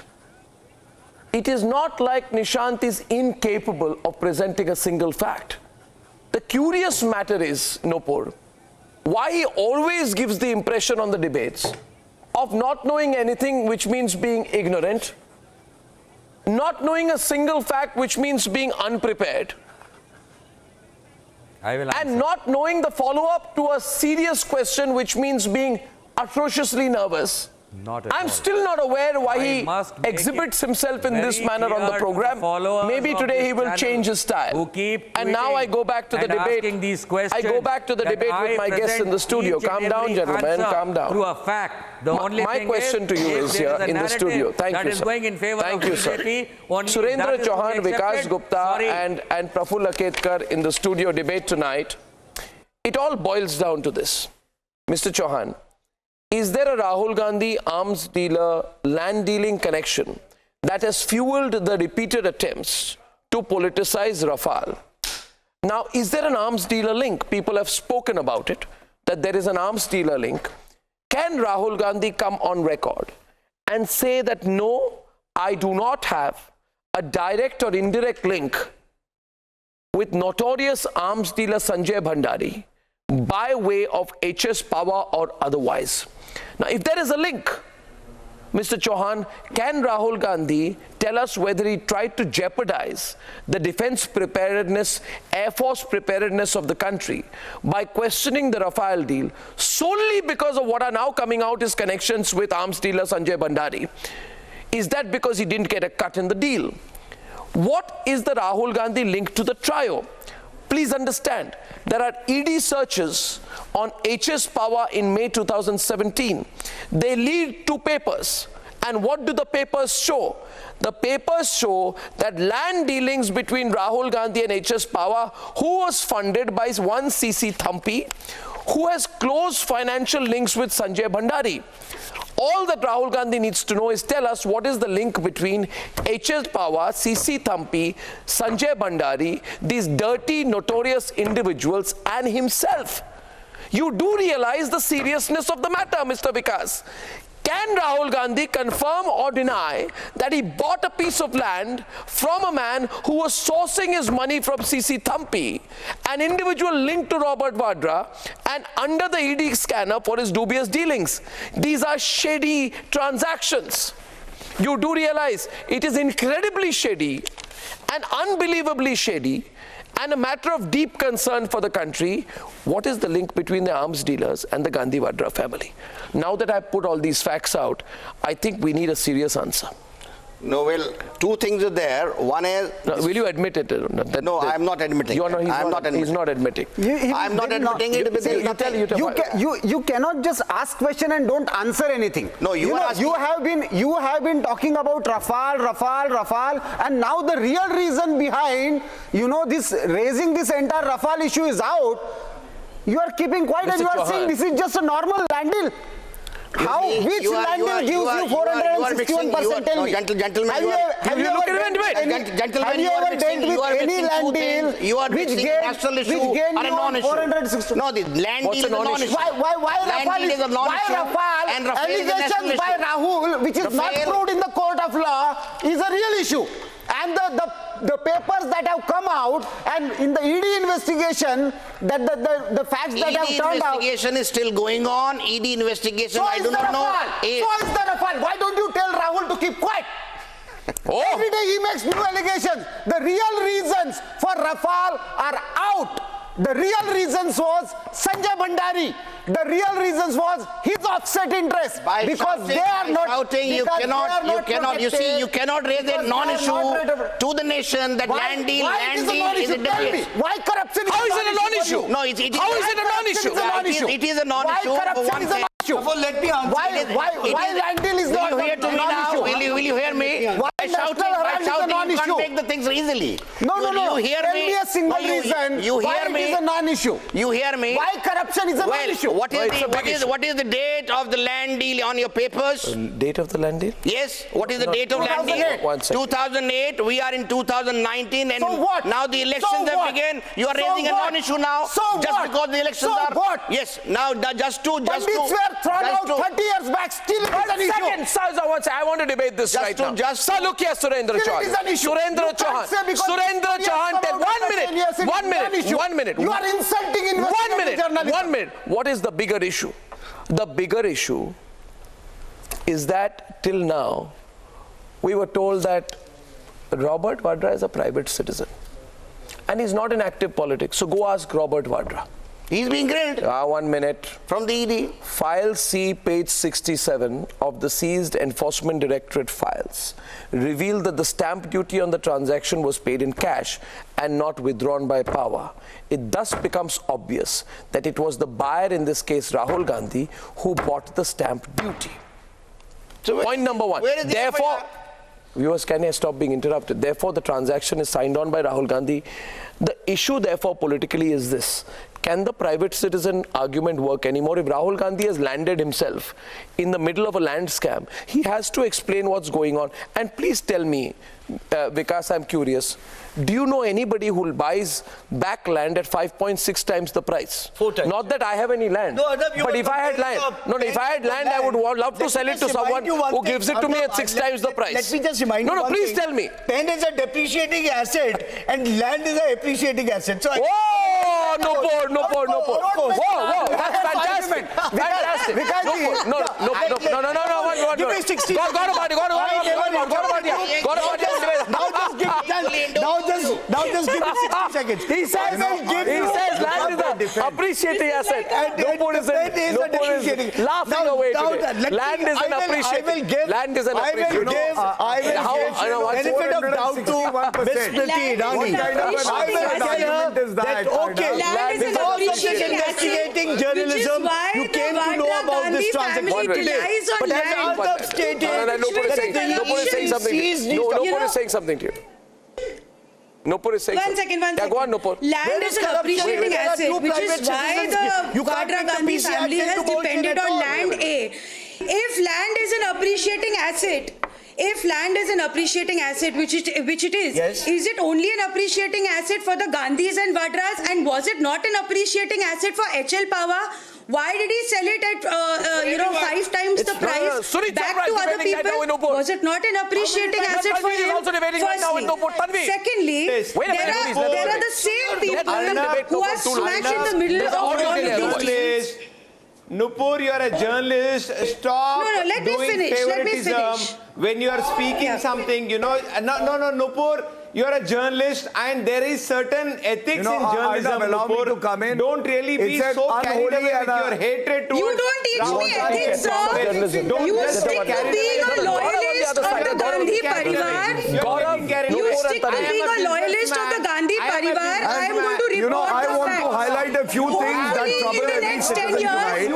It is not like Nishant is incapable of presenting a single fact. The curious matter is, Nopur, why he always gives the impression on the debates of not knowing anything, which means being ignorant, not knowing a single fact, which means being unprepared, and not knowing the follow-up to a serious question, which means being atrociously nervous. I'm still not aware why he exhibits himself in this manner on the program. Maybe today he will change his style. And now I go back to the debate. I go back to the debate with my guests in the studio. Calm down, gentlemen. Calm down. Through a fact. My question to you is here in the studio. Thank you, sir. Thank you, sir. Surendra Chauhan, Vikas Gupta and Praful Aketkar in the studio debate tonight. It all boils down to this. Mr. Chauhan, is there a Rahul Gandhi arms dealer land dealing connection that has fueled the repeated attempts to politicize Rafale? Now, is there an arms dealer link? People have spoken about it, that there is an arms dealer link. Can Rahul Gandhi come on record and say that no, I do not have a direct or indirect link with notorious arms dealer Sanjay Bhandari by way of HS power or otherwise? Now, if there is a link, Mr. Chauhan, can Rahul Gandhi tell us whether he tried to jeopardize the defense preparedness, Air Force preparedness of the country by questioning the Rafale deal solely because of what are now coming out his connections with arms dealer Sanjay Bhandari? Is that because he didn't get a cut in the deal? What is the Rahul Gandhi link to the trio? Please understand, there are ED searches on HS Power in May 2017. They lead to papers. And what do the papers show? The papers show that land dealings between Rahul Gandhi and HS Power, who was funded by one CC Thampi, who has close financial links with Sanjay Bhandari. All that Rahul Gandhi needs to know is tell us what is the link between HS Power, CC Thampi, Sanjay Bhandari, these dirty, notorious individuals, and himself. You do realize the seriousness of the matter, Mr. Vikas. Can Rahul Gandhi confirm or deny that he bought a piece of land from a man who was sourcing his money from CC Thampi, an individual linked to Robert Vadra, and under the ED scanner for his dubious dealings? These are shady transactions. You do realize it is incredibly shady and unbelievably shady and a matter of deep concern for the country. What is the link between the arms dealers and the Gandhi Vadra family? Now that I've put all these facts out, I think we need a serious answer. No, well, two things are there. One is... No, will you admit it? No, I'm not admitting. He's not admitting. I'm not admitting it because you cannot just ask question and don't answer anything. No, you have been talking about Rafale, and now the real reason behind, this raising this entire Rafale issue is out. You are keeping quiet and you are saying this is just a normal land deal. How? Which land deal gives you 461%? Tell me. Gentlemen, have you ever dealt with any land deal which gained you 460? No, the land deal is a non-issue. Why Rafale allegations by Rahul, which is not proved in the court of law, is a real issue? And the papers that have come out, and in the ED investigation, that the facts that have turned out. ED investigation is still going on. ED investigation, so I do not know. So is the Rafale. Why don't you tell Rahul to keep quiet? Every day he makes new allegations. The real reasons for Rafale are out. The real reasons was Sanjay Bhandari. The real reasons was his offset interest. By because they are not shouting, you cannot raise a non-issue to the nation that land deal is a deal. Why corruption is How is it a non-issue? No, how is it a non-issue? It is a non-issue. non-issue? Let me answer. Why land deal is not Will you hear to me now? Will you hear me? Why Shouting, you can't make the things easily. No. You hear Tell me? me a single reason why it is a non-issue. You hear me? Why corruption is a non-issue? What is the date of the land deal on your papers? Date of the land deal? Yes. What is the date of land deal? 2008. We are in 2019, and so what? Now the elections have begun. You are raising a non-issue now just because the elections are. What? Yes. Now just to Pandits were thrown out 30 years back. Still it is an issue. Sir, I want to debate this right now. Sir, look here, Surendra Chauhan. Surendra Chauhan, tell 1 minute. You are insulting investigative journalism. 1 minute. What is the bigger issue? The bigger issue is that till now, we were told that Robert Vadra is a private citizen. And he's not in active politics. So go ask Robert Vadra. He's being grilled. 1 minute. From the ED. File C, page 67 of the seized Enforcement Directorate files revealed that the stamp duty on the transaction was paid in cash and not withdrawn by power. It thus becomes obvious that it was the buyer, in this case Rahul Gandhi, who bought the stamp duty. So point number one. Therefore, viewers, can I stop being interrupted? Therefore, the transaction is signed on by Rahul Gandhi. The issue, therefore, politically is this. Can the private citizen argument work anymore? If Rahul Gandhi has landed himself in the middle of a land scam, he has to explain what's going on. And please tell me, Vikas, I'm curious, do you know anybody who buys back land at 5.6 times the price? 4 times. Not that I have any land. No, Arnab, but if I had land, if I had land, I would love to sell it to someone who gives it to me at 6 times the price. Let me just remind you. No, please tell me. Pen is a depreciating asset and land is an appreciating asset. So no more. Whoa, that's fantastic. Fantastic. No. Give me 60. Go about it. Now just give me 60 seconds. He says land is an appreciating asset. Nobody is laughing away today. Land is an appreciating. Land is an appreciating. I will give benefit of doubt to Miss Smriti Irani. I will tell her that okay, land is an appreciating investigating journalism. You came to know about this transaction today. But as Arnab stated, nobody's saying something to you. Nopur is saying One second. Go on, Nopur. Land is an appreciating asset, which is why the Vadra Gandhi family has depended on land A. If land is an appreciating asset, which it is, yes. Is it only an appreciating asset for the Gandhis and Vadras, and was it not an appreciating asset for HL Power? Why did he sell it at 5 times the price back to other people? Was it not an appreciating asset for him? Firstly. Secondly, there are the same people who are smack in the middle of all of these. Nupur, you are a journalist. Stop doing favoritism when you are speaking something. No, Nupur. You are a journalist, and there is certain ethics in journalism. To come in. Don't really be so carried away with your hatred towards. You don't teach me ethics, sir. You stick to being a loyalist of the Gandhi Parivar. You stick to being a loyalist of the Gandhi Parivar. I am going to report I want to highlight a few things that trouble every citizen tonight.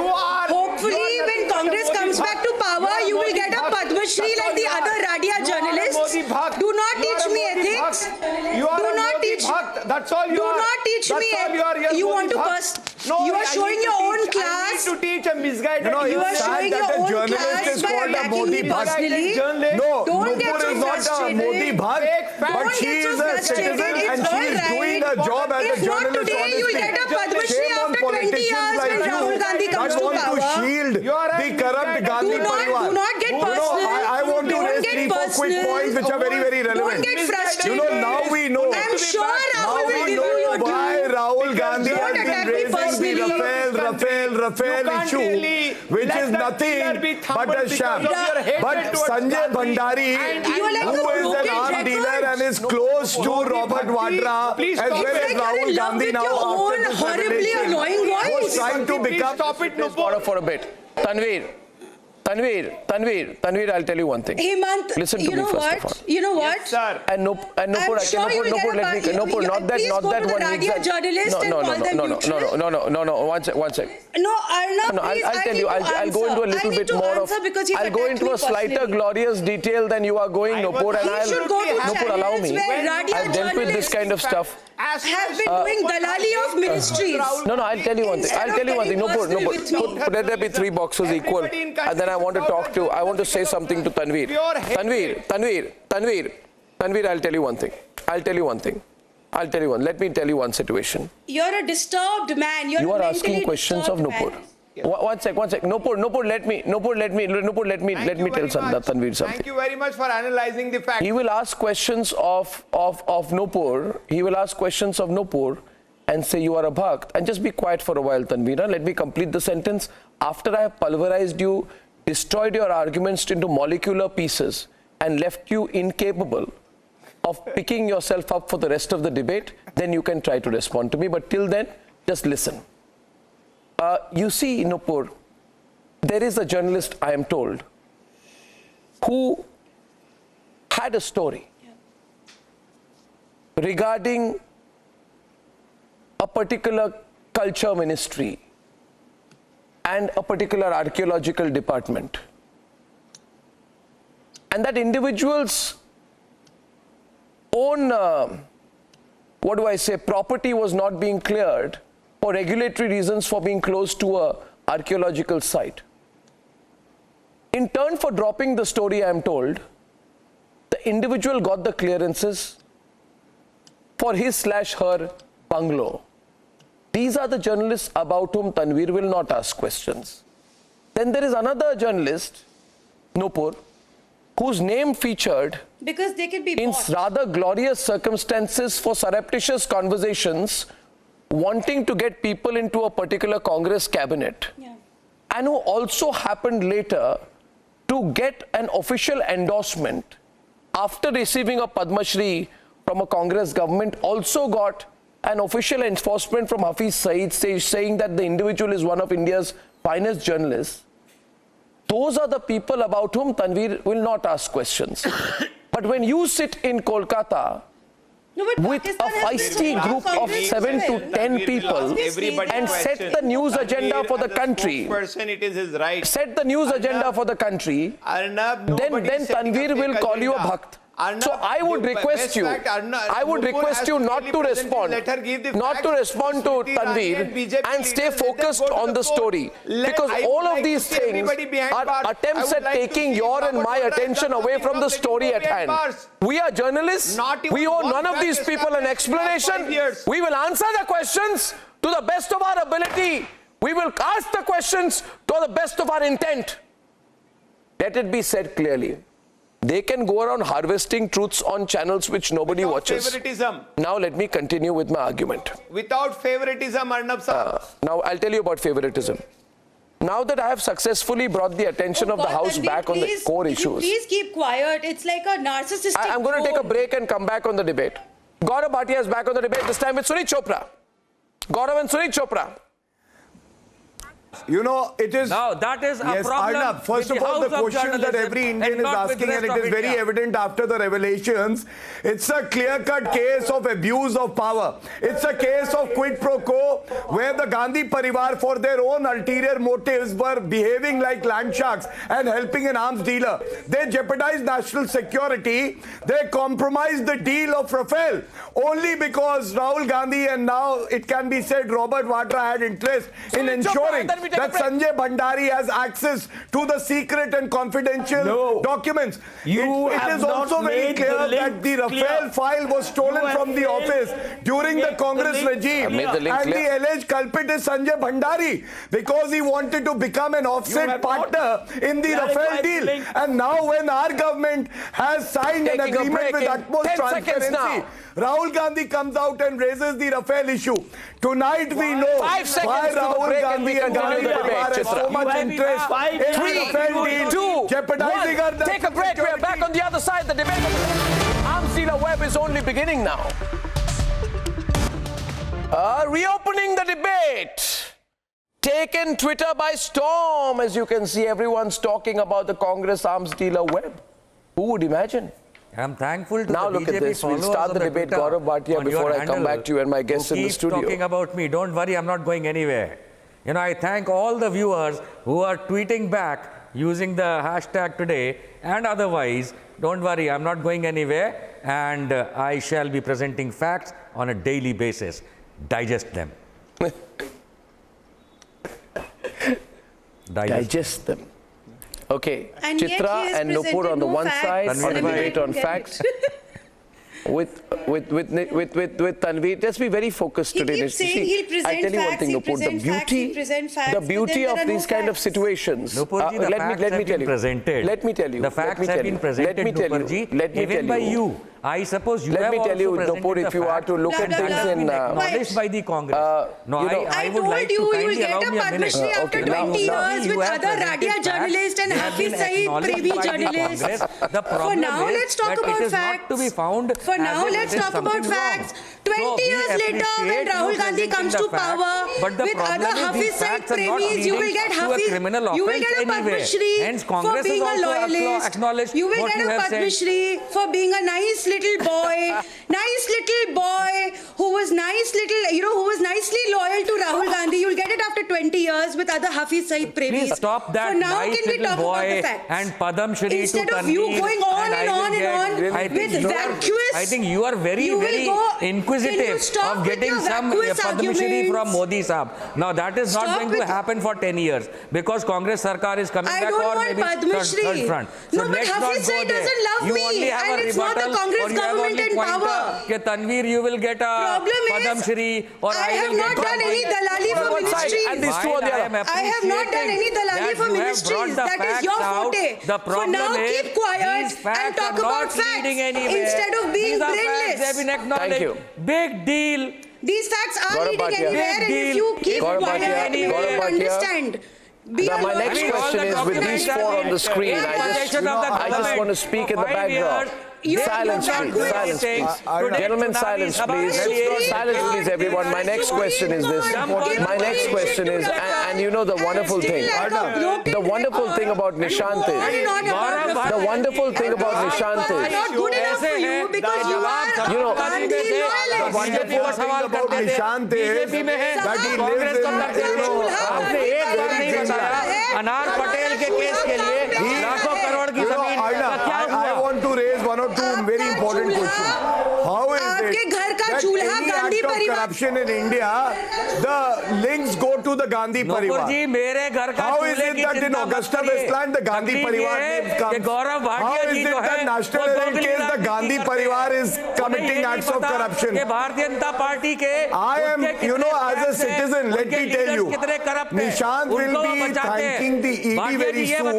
Hopefully, when Congress comes back to power, you will get a Padma Shri like the other Radia journalists. Do not teach me ethics. You are do not teach. That's all you do are. not teach That's me. You want to first. No, you are showing your own class. I need to teach a misguided. You are showing your own class by attacking me personally. No, don't get so is not a Modi Bhakt, but she is a citizen and she is doing a job as a journalist. If not today, you will get a Padma Shri after 20 years when Rahul Gandhi comes to power. To shield the corrupt Gandhi Parivar. Do not get personal. I want to raise 3-4 quick points which are very, very relevant. Don't get frustrated. Now we know. I'm sure Rahul will give you your due. Why Rahul Gandhi has been raising the Rafale issue, which is nothing but a sham. But Sanjay Bhandari, who is an arms dealer and is close to Robert Vadra, as well as Rahul Gandhi now after this revelation, was trying to become... Stop it, for a bit. Tanveer, Tanveer, I'll tell you one thing. Hemant, Listen to you me know first what? of all. You know what? Yes, sir. And I'm sure you will get a let me, please go not to the one radio exact. journalist and call them neutral. No, one sec. No, Arnab, No, please, I'll tell you. I'll go into a little bit more of. I'll go into a slighter glorious detail than you are going, Nupur, and He should go to Nupur, allow channels me. where radio I've dealt with this kind of stuff. have been doing dalali of ministries. No, I'll tell you one thing. Nupur, let there be three boxes equal, and then I want to say something to Tanveer. Tanveer, I'll tell you one thing. Let me tell you one situation. You're a disturbed man. You are asking questions of Nupur. One sec. Nupur, let me tell Tanveer something. Thank you very much for analyzing the facts. He will ask questions of Nupur. He will ask questions of Nupur and say you are a bhakt. And just be quiet for a while, Tanveer. Let me complete the sentence. After I have pulverized you, destroyed your arguments into molecular pieces, and left you incapable of picking yourself up for the rest of the debate, then you can try to respond to me. But till then, just listen. You see, Nupur, there is a journalist, I am told, who had a story regarding a particular culture ministry and a particular archaeological department. And that individual's own, property was not being cleared for regulatory reasons for being close to a archaeological site. In turn for dropping the story, I am told, the individual got the clearances for his/her bungalow. These are the journalists about whom Tanveer will not ask questions. Then there is another journalist, Nupur, whose name featured because they can be in bought. rather glorious circumstances for surreptitious conversations, wanting to get people into a particular Congress cabinet, and who also happened later to get an official endorsement after receiving a Padma Shri from a Congress government, also got an official enforcement from Hafiz Saeed saying that the individual is one of India's finest journalists. Those are the people about whom Tanveer will not ask questions. But when you sit in Kolkata with a feisty group of 7 to 10 people and set the news agenda for the country, set the news agenda for the country, then Tanveer will call you a bhakt. So I would request you, not to respond to Tanveer and stay focused on the story, because all of these things are attempts at taking your and my attention away from the story at hand. We are journalists. We owe none of these people an explanation. We will answer the questions to the best of our ability. We will ask the questions to the best of our intent. Let it be said clearly. They can go around harvesting truths on channels which nobody watches. Favoritism. Now let me continue with my argument. Without favoritism, Arnab sir. Now I'll tell you about favoritism. Now that I have successfully brought the attention of the House back on the core issues. Please keep quiet. It's like a narcissistic I'm going to take a break and come back on the debate. Gaurav Bhatia is back on the debate, this time with Sunit Chopra. Gaurav and Sunit Chopra. You know, it is... Now, that is a problem. Arnab, first of all, the question that every Indian is asking, and it is very evident after the revelations, it's a clear-cut case of abuse of power. It's a case of quid pro quo, where the Gandhi Parivar, for their own ulterior motives, were behaving like land sharks and helping an arms dealer. They jeopardized national security. They compromised the deal of Rafale, only because Rahul Gandhi, and now it can be said Robert Vadra, had interest in ensuring that Sanjay Bhandari has access to the secret and confidential documents. It is also very clear that the Rafale file was stolen from the office during the Congress regime, and the alleged culprit is Sanjay Bhandari, because he wanted to become an offset partner in the Rafale deal. And now when our government has signed an agreement with utmost transparency, Rahul Gandhi comes out and raises the Rafale issue. Tonight we know why Rahul Gandhi and Gandhi has so much interest in the Rafale deal, jeopardizing our... Take a break. We are back on the other side. The debate of the arms dealer web is only beginning now. Reopening the debate. taken Twitter by storm. As you can see, everyone's talking about the Congress arms dealer web. Who would imagine? I'm thankful to now the look BJP at this. We'll followers start the on debate, Twitter Gaurav Bhatia, on before your I come handle back to you and my guests who in the keep studio. talking about me. Don't worry, I'm not going anywhere. You know, I thank all the viewers who are tweeting back using the hashtag today and otherwise. Don't worry, I'm not going anywhere, and I shall be presenting facts on a daily basis. Digest them. Digest them. Okay, And yet Chitra he has and Nupur presented on the no one facts. side on the Tanvir, I debate don't on get facts. With Tanvir, just be very focused He today. keeps saying he'll present I tell you one facts, thing, he'll Nupur, the present facts, he'll beauty, present facts, the but beauty then of there are these no kind of facts. situations. Nupurji, the facts have been presented. Let me tell you. The facts have been presented, Nupurji, even by you. I suppose you Let have me tell also you, presented Nupur, the if you are fact to look at that things has been in... acknowledged by the Congress. No, you know, I would told like you, to you kindly will get allow a me a minute. Padma Shri after 20 years with other Radia journalists and Hafiz Saeed Premi journalists. For now, let's talk about facts. For now, let's talk about facts. 20 years later, when Rahul Gandhi comes to power with other Hafiz Saeed Premis, you will get a Padma Shri for being a loyalist. You will get a Padma Shri for being a nice little boy who was nicely loyal to Rahul Gandhi. You'll get it after 20 years with other Hafiz Saeed Premis. Please stop that For now, nice can we little talk boy about the facts? and Padam Shri Instead to of you Tanvir going on and on and on I think with vacuous, I think you are very inquisitive of getting some Padma Shri from Modi Saab. Now that is not going to happen for 10 years because Congress Sarkar is coming back or maybe third front. So no, but let's not Hafiz go Saeed there. doesn't love You me only have and a it's not the rebuttal Congress or you have government only in pointer power. कि Tanvir you will get a Padam Shri or I have not done any dalali for ministries. And these two on the other. I have not done any dalali for ministries. That is your forte. For now, keep quiet and talk about facts instead of being brainless. Thank you. Big deal. These facts are Gaurav leading Bhatia. anywhere, and if you keep quiet, you will understand. My next question is with these four on the screen. I just want to speak in the background. Silence, please. Silence, please. Gentlemen, silence, please. Silence, please, everyone. My next question is this. My next question is, and you know the wonderful thing. The wonderful thing about Nishant is, the wonderful thing about Nishant is, not good enough for you because you are you know, Gandhi The wonderful thing about Nishant is that he lives in, अनार पटेल के case के लिए लाखों करोड़ की जमीन क्या हुआ? I want to raise one or two very important questions. How is it that any act of corruption in India, the links go to the Gandhi Parivar? How is it that in Augusta Westland the Gandhi Parivar names comes? How is it that National Herald case the Gandhi Parivar is committing acts of corruption? I am, you know, as a citizen, let me tell you, Nishant will be thanking the ED very soon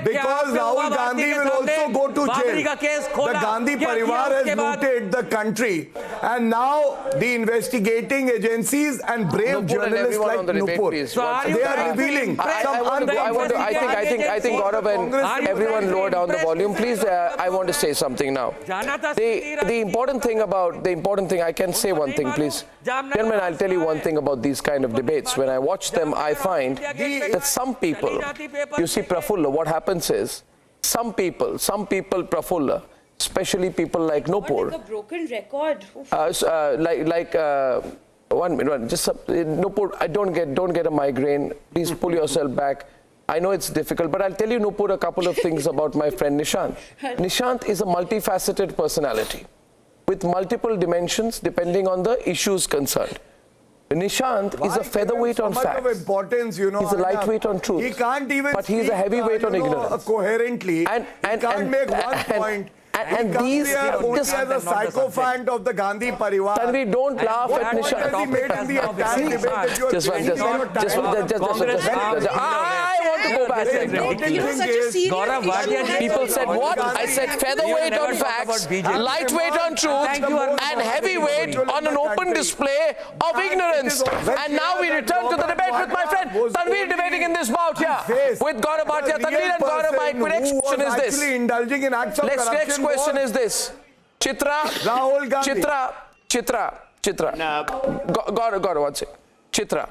because Rahul Gandhi will also go to jail. The Gandhi Parivar has looted the country, and now the investigating agencies and brave journalists like Nupur, they are revealing some I think Gaurav and everyone lower down the volume. Please, I want to say something now. The important thing, I can say one thing, please. Gentlemen, I'll tell you one thing about these kind of debates. When I watch them, I find that some people, you see, Prafulla, what happens is, some people, Prafulla, especially people like Nupur. Like a broken record. 1 minute, just Nupur, don't get a migraine. Please pull yourself back. I know it's difficult, but I'll tell you, Nupur, a couple of things about my friend Nishant. Nishant is a multifaceted personality with multiple dimensions depending on the issues concerned. Nishant is a featherweight on facts. Importance, you know, he's a lightweight on truth. He can't even but he's a heavyweight on ignorance. Coherently. He can't make one point. And these only as a sycophant of the Gandhi Parivar. Tanvir, don't laugh at Nishant. I want to go back. People said what? I said featherweight on facts, lightweight on truth, and heavyweight on an open display of ignorance. And now we return to the debate with my friend Tanvir debating in this bout here with Gaurav Bhatia. Tanvir and Gaurav, my next question is this. Indulging in acts of corruption. Next question is this. Chitra, Rahul Gandhi. Chitra. Gaurav, one second. Chitra,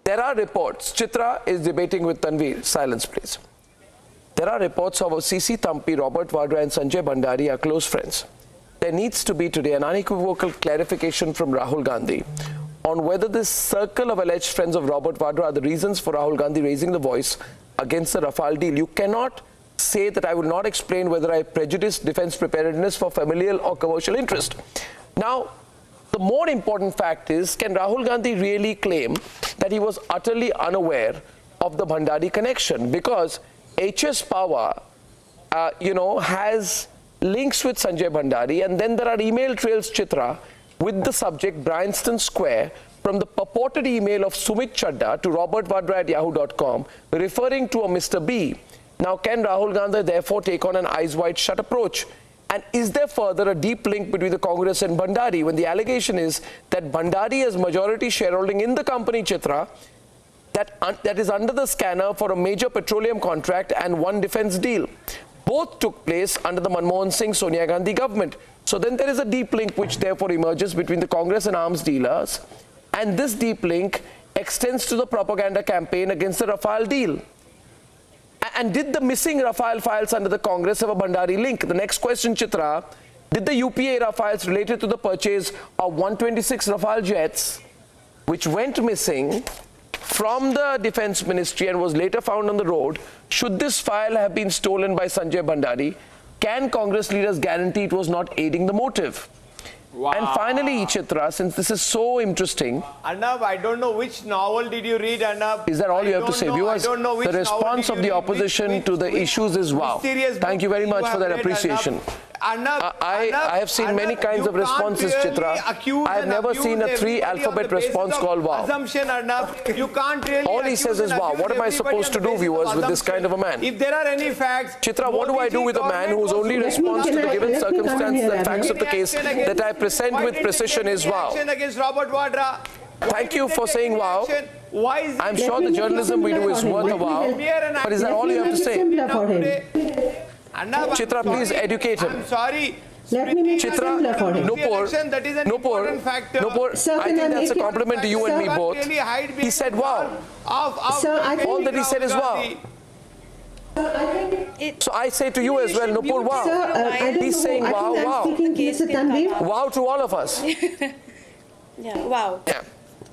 There are reports. Chitra is debating with Tanveer. Silence, please. There are reports of C.C. Thampi, Robert Vadra and Sanjay Bhandari are close friends. There needs to be today an unequivocal clarification from Rahul Gandhi on whether this circle of alleged friends of Robert Vadra are the reasons for Rahul Gandhi raising the voice against the Rafale deal. You cannot say that I will not explain whether I prejudice defense preparedness for familial or commercial interest. Now, the more important fact is, can Rahul Gandhi really claim that he was utterly unaware of the Bhandari connection? Because HS Power, has links with Sanjay Bhandari, and then there are email trails, Chitra, with the subject Bryanston Square from the purported email of Sumit Chadda to robertvadra@yahoo.com referring to a Mr. B. Now, can Rahul Gandhi therefore take on an eyes wide shut approach? And is there further a deep link between the Congress and Bhandari when the allegation is that Bhandari has majority shareholding in the company, Chitra, that is under the scanner for a major petroleum contract and one defense deal? Both took place under the Manmohan Singh Sonia Gandhi government. So then there is a deep link which therefore emerges between the Congress and arms dealers, and this deep link extends to the propaganda campaign against the Rafale deal. And did the missing Rafale files under the Congress have a Bhandari link? The next question, Chitra, did the UPA Rafales related to the purchase of 126 Rafale jets, which went missing from the Defense Ministry and was later found on the road, should this file have been stolen by Sanjay Bhandari? Can Congress leaders guarantee it was not aiding the motive? Wow. And finally, Chitra, since this is so interesting... Arnab, I don't know which novel did you read, Arnab. Is that all you have to say? Viewers, the response of the opposition to the issues is wow. Thank you very much for that appreciation. Arnab, I have seen many kinds of responses, Chitra. I have never seen a 3-alphabet response called wow. Assumption, Arnab. You can't really all he says is wow. What am I supposed to do, viewers, with this kind of a man? If there are any facts... Chitra, what do I do with a man whose only response to the given circumstances and facts of the case that I present with precision is wow? Against Robert Vadra. Thank you for saying wow. I'm sure the journalism we do is worth a wow. But is that all you have to say? Chitra, please educate him. I'm sorry. Let me make it Chitra, simpler for him. Nupur, I think that's a compliment to you and me both. He said wow. All that he said is wow. So I say to you as well, Nupur, wow. Sir, he's saying wow, wow. Wow to all of us. Yeah, wow. Yeah.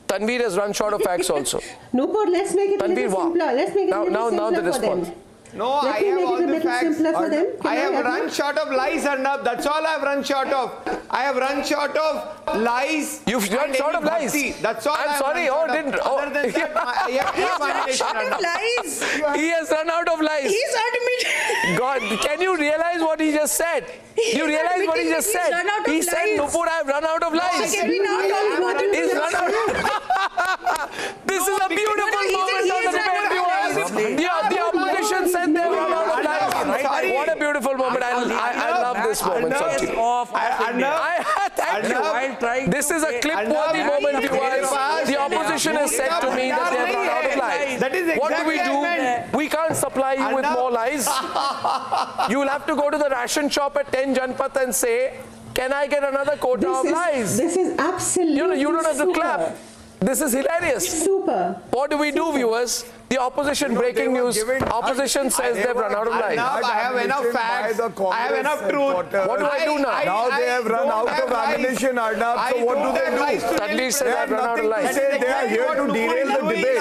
Tanveer has run short of facts also. Nupur, let's make it a Tanveer, little wow. simpler. Let's make it a little now the simpler for response. them. No, Let I me have make all it a the little facts. simpler for them. I have run short of lies, Arnab. That's all I have run short of. I have run short of lies. You've run short of lies. That's all. I'm sorry. Oh, didn't. Other than that, He's run short of lies. He has run out of lies. He's admitted. God, can you realize what he just said? You realize what he just said? He said, Nupur, I have run out of lies. Can we now talk about him? He's run out. This is a beautiful moment on the debate, viewers. The opposition said they have run out of lies. What a beautiful moment. I love this moment, Sanchi. Thank you. This is a clip-worthy moment, viewers. The opposition has said to me that they have run out of lies. What do we do? We can't supply you with more lies. You will have to go to the ration shop at 10 Janpat and say, can I get another quota of lies? This is absolutely you don't have to super. clap. This is hilarious. Super. What do we do, viewers? The opposition, breaking news. Opposition says they've run out of lies. I have enough facts. I have enough truth. What do I do now? Now they have run out of ammunition, Arnab. So what do they do? Tanveer says They I've have run out of nothing to lies. say. They are here to derail the debate.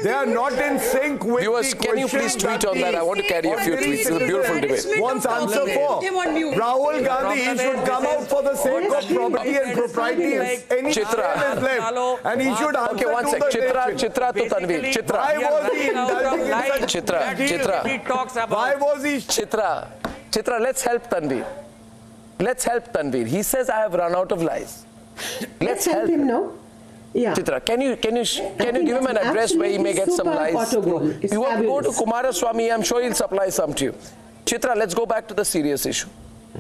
They are not in sync with Viewers, the can you please tweet on that? I want to carry a few tweets. It's a beautiful debate. Wants answer for Rahul Gandhi. He should come out for the sake of property and propriety. Any Chitra. is left, and he should answer Okay, one sec. to the nation. Chitra to Tanveer. Chitra. Why was he indulging in such Chitra. Why was he? Chitra, let's help Tanveer. Let's help Tanveer. He says I have run out of lies. Let's help him now. Yeah. Chitra, can you give him an address where he may get some lies? You want to go to Kumaraswamy, I'm sure he'll supply some to you. Chitra, let's go back to the serious issue.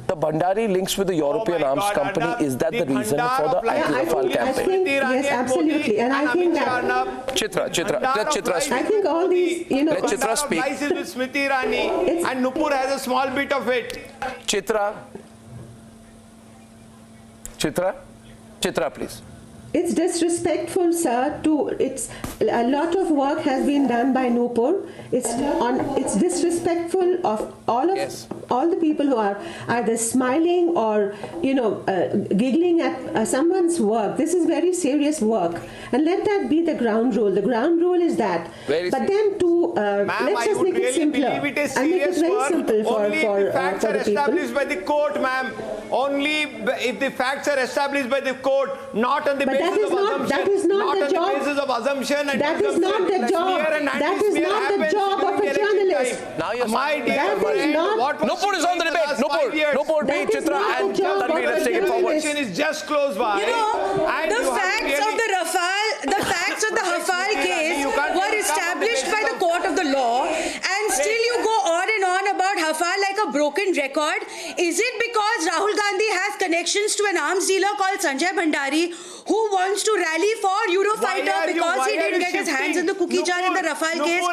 The Bhandari links with the European arms company, is that the reason for the anti-Rafale campaign? Yes, absolutely. And I think that... Chitra, let Chitra speak. I think all these, Let Chitra speak. Lies is with Smriti Irani, and Nupur has a small bit of it. Chitra, please. It's disrespectful, sir. It's a lot of work has been done by Nupur. It's disrespectful of all the people who are either smiling or giggling at someone's work. This is very serious work, and let that be the ground rule. The ground rule is that. But then let's just make it simpler and make it very simple for the people. Established by the court, ma'am. Only if the facts are established by the court, not on the basis of assumption. That is not the job. On the basis of assumption and that is not the job. That is not the job of a journalist. Now you're my dear friend, Nupur is on the debate. Nupur, B, Chitra, and Tanvi, let's take it forward. Is just close by. The facts of the Rafale case were established by the court of the law, and still you go on and on about Rafale like a broken record. Is it because Rahul Gandhi has connections to an arms dealer called Sanjay Bhandari, who wants to rally for Eurofighter because he didn't get his hands in the cookie jar in the Rafale case?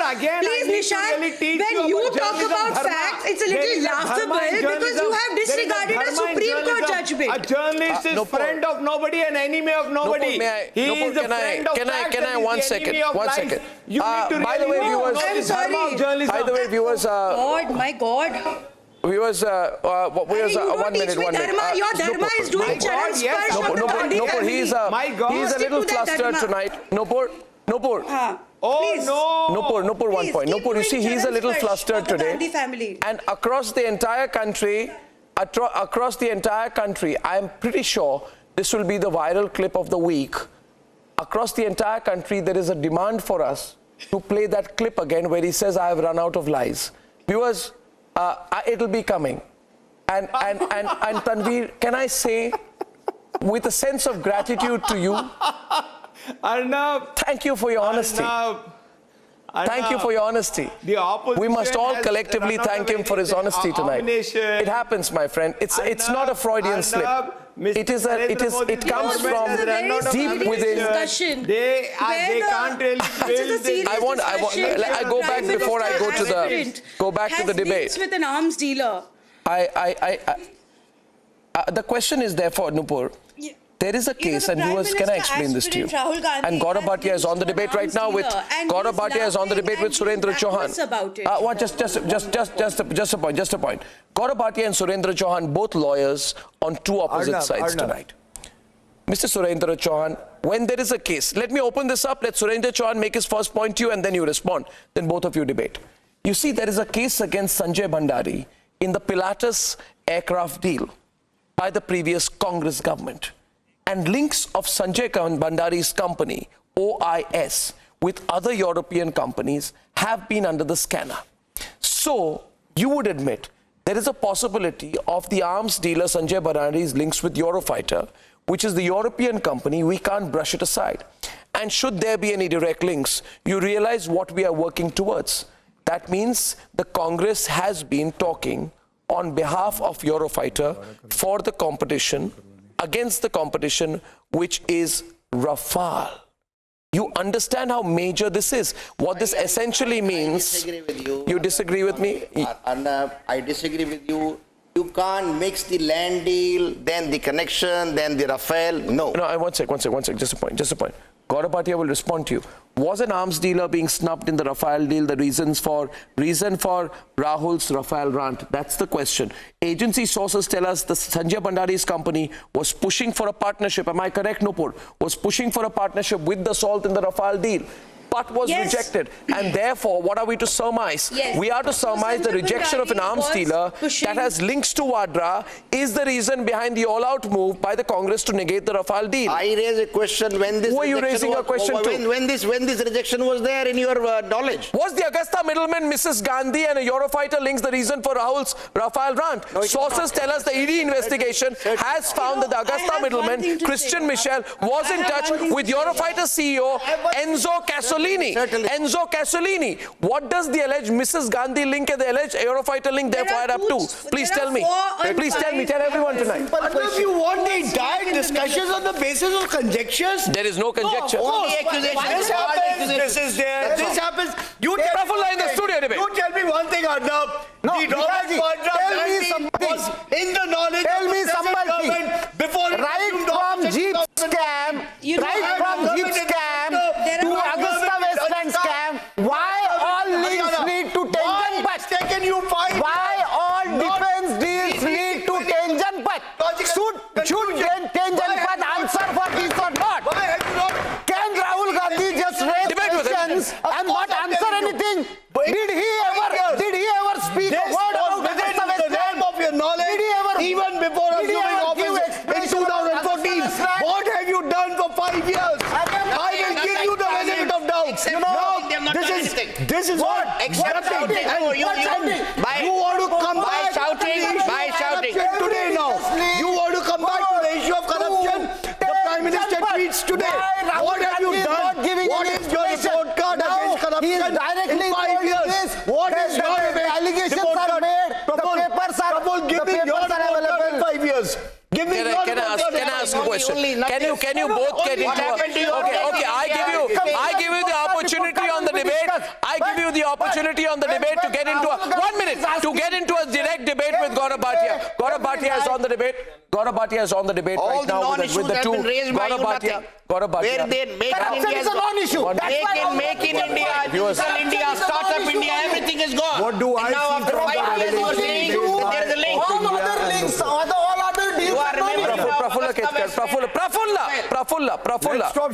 Please, Nishant, when you talk about facts, it's a little laughable because you have disregarded a Supreme Court judgment. A journalist is friend of nobody and enemy of nobody. He is a friend of facts and one second. You need to by the way, viewers, I'm sorry. By the way, viewers, my God. Viewers, 1 minute. Your dharma is doing charan sparsh of the body. Nupur, he's a little flustered tonight. Nupur. Nupur, 1 point. Nupur, you see, he's a little flustered today. And across the entire country, I'm pretty sure this will be the viral clip of the week. Across the entire country, there is a demand for us to play that clip again where he says, I have run out of lies. Viewers, it'll be coming. And Tanveer, can I say, with a sense of gratitude to you, Arnab, thank you for your honesty. Thank you for your honesty. We must all collectively thank him for his honesty tonight. It happens, my friend. It's not a Freudian slip. It comes from deep within. They can't really build this. I go back before I go back to the debate. With an arms dealer. The question is therefore, Nupur, there is a case, and viewers, can I explain this to you? And Gaurav Bhatia is on the debate right now with Surendra Chauhan. Just a point. Gaurav Bhatia and Surendra Chauhan, both lawyers on two opposite sides tonight. Mr. Surendra Chauhan, when there is a case, let me open this up. Let Surendra Chauhan make his first point to you, and then you respond. Then both of you debate. You see, there is a case against Sanjay Bhandari in the Pilatus aircraft deal by the previous Congress government. And links of Sanjay Bhandari's company, OIS, with other European companies have been under the scanner. So, you would admit there is a possibility of the arms dealer Sanjay Bhandari's links with Eurofighter, which is the European company. We can't brush it aside. And should there be any direct links, you realize what we are working towards. That means the Congress has been talking on behalf of Eurofighter for the competition, against the competition, which is Rafale. You understand how major this is? What this essentially means. I disagree with you. You disagree with me? I disagree with you. You can't mix the land deal, then the connection, then the Rafale. No. No, one sec. Just a point. Gaurav Bhatia will respond to you. Was an arms dealer being snubbed in the Rafale deal the reason for Rahul's Rafale rant? That's the question. Agency sources tell us the Sanjay Bhandari's company was pushing for a partnership. Am I correct, Nupur? Was pushing for a partnership with the Salt in the Rafale deal, but was rejected. And therefore, what are we to surmise? We are to surmise the rejection of an arms dealer that has links to Vadra is the reason behind the all-out move by the Congress to negate the Rafale deal. I raise a question when this. Who are you raising a question to? When this rejection was there in your knowledge? Was the Augusta middleman Mrs. Gandhi and a Eurofighter links the reason for Rahul's Rafale rant? No, sources tell us the ED investigation has found that the Augusta middleman Christian Michel was in touch with Eurofighter CEO Enzo Casolini. What does the alleged Mrs. Gandhi link and the alleged Eurofighter link therefore add up to? Please tell me. Tell everyone tonight. If you want the entire discussions on the basis of conjectures? There is no conjecture. This happens, this is there, this happens. You in the studio debate. You tell me one thing, Arnab. The Robert Vadra was in the knowledge of the present government before right from Jeep scam, right not done anything. This is what? Except shouting. You want to come back by shouting. Today now. You want to come back to the issue of corruption? The Prime Minister tweets today. What have you done? What is your report card against corruption in 5 years? What is your allegations are made? The papers are give me your report card in 5 years. Give me your Can I ask a question? Can you both get into okay, I give you the opportunity on the debate. I give you the opportunity on the debate to get into a direct debate with Gaurav Bhatia. Gaurav Bhatia is on the debate. Gaurav Bhatia is on the debate all right now with the two. Gaurav Bhatia. Where they make India. Make in India, digital India, startup India, everything is gone. What do I now see after from 5 years you are saying that there is a link. All other links, all other deals. You are remembering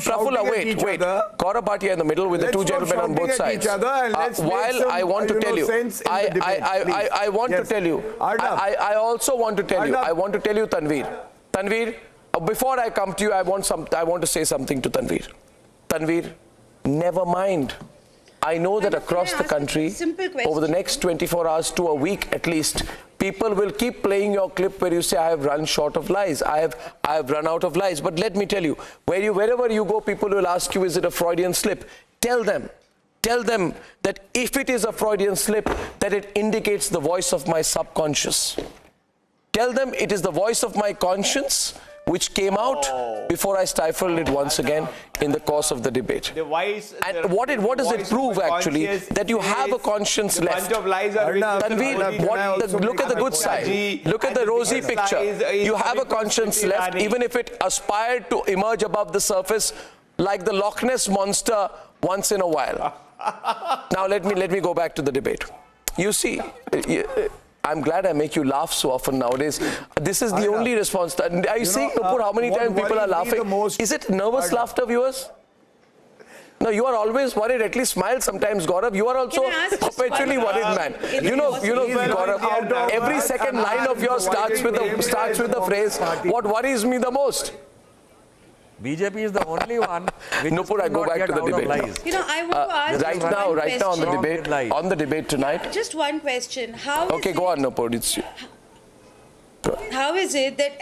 Prafulla, wait. Gaurav Bhatia in the middle with the two gentlemen on both sides. While I want to tell you, I want to tell you, I also want to tell you, I want to tell you, Tanveer, before I come to you, I want to say something to Tanveer. Tanveer, never mind. I know that across the country, over the next 24 hours to a week at least, people will keep playing your clip where you say, I have run short of lies. I have run out of lies. But let me tell you, wherever you go, people will ask you, is it a Freudian slip? Tell them that if it is a Freudian slip, that it indicates the voice of my subconscious. Tell them it is the voice of my conscience which came out before I stifled it once again in the course of the debate. And what does it prove actually? That you have a conscience left. Tanveer, look at the good side. Look at the rosy picture. You have a conscience left, even if it aspired to emerge above the surface like the Loch Ness monster once in a while. Now let me go back to the debate. You see, I'm glad I make you laugh so often nowadays. This is the only response. Are you seeing, Nupur, how many times people are laughing? Is it nervous laughter, viewers? No, you are always worried. At least smile sometimes, Gaurav. You are also perpetually worried, man. You know, Gaurav, every second line of yours starts with the phrase, what worries me the most? BJP is the only one. Nupur, I go back to the debate. I want to ask right now on the debate tonight. Just one question. Go on, Nupur. It's you. How is it that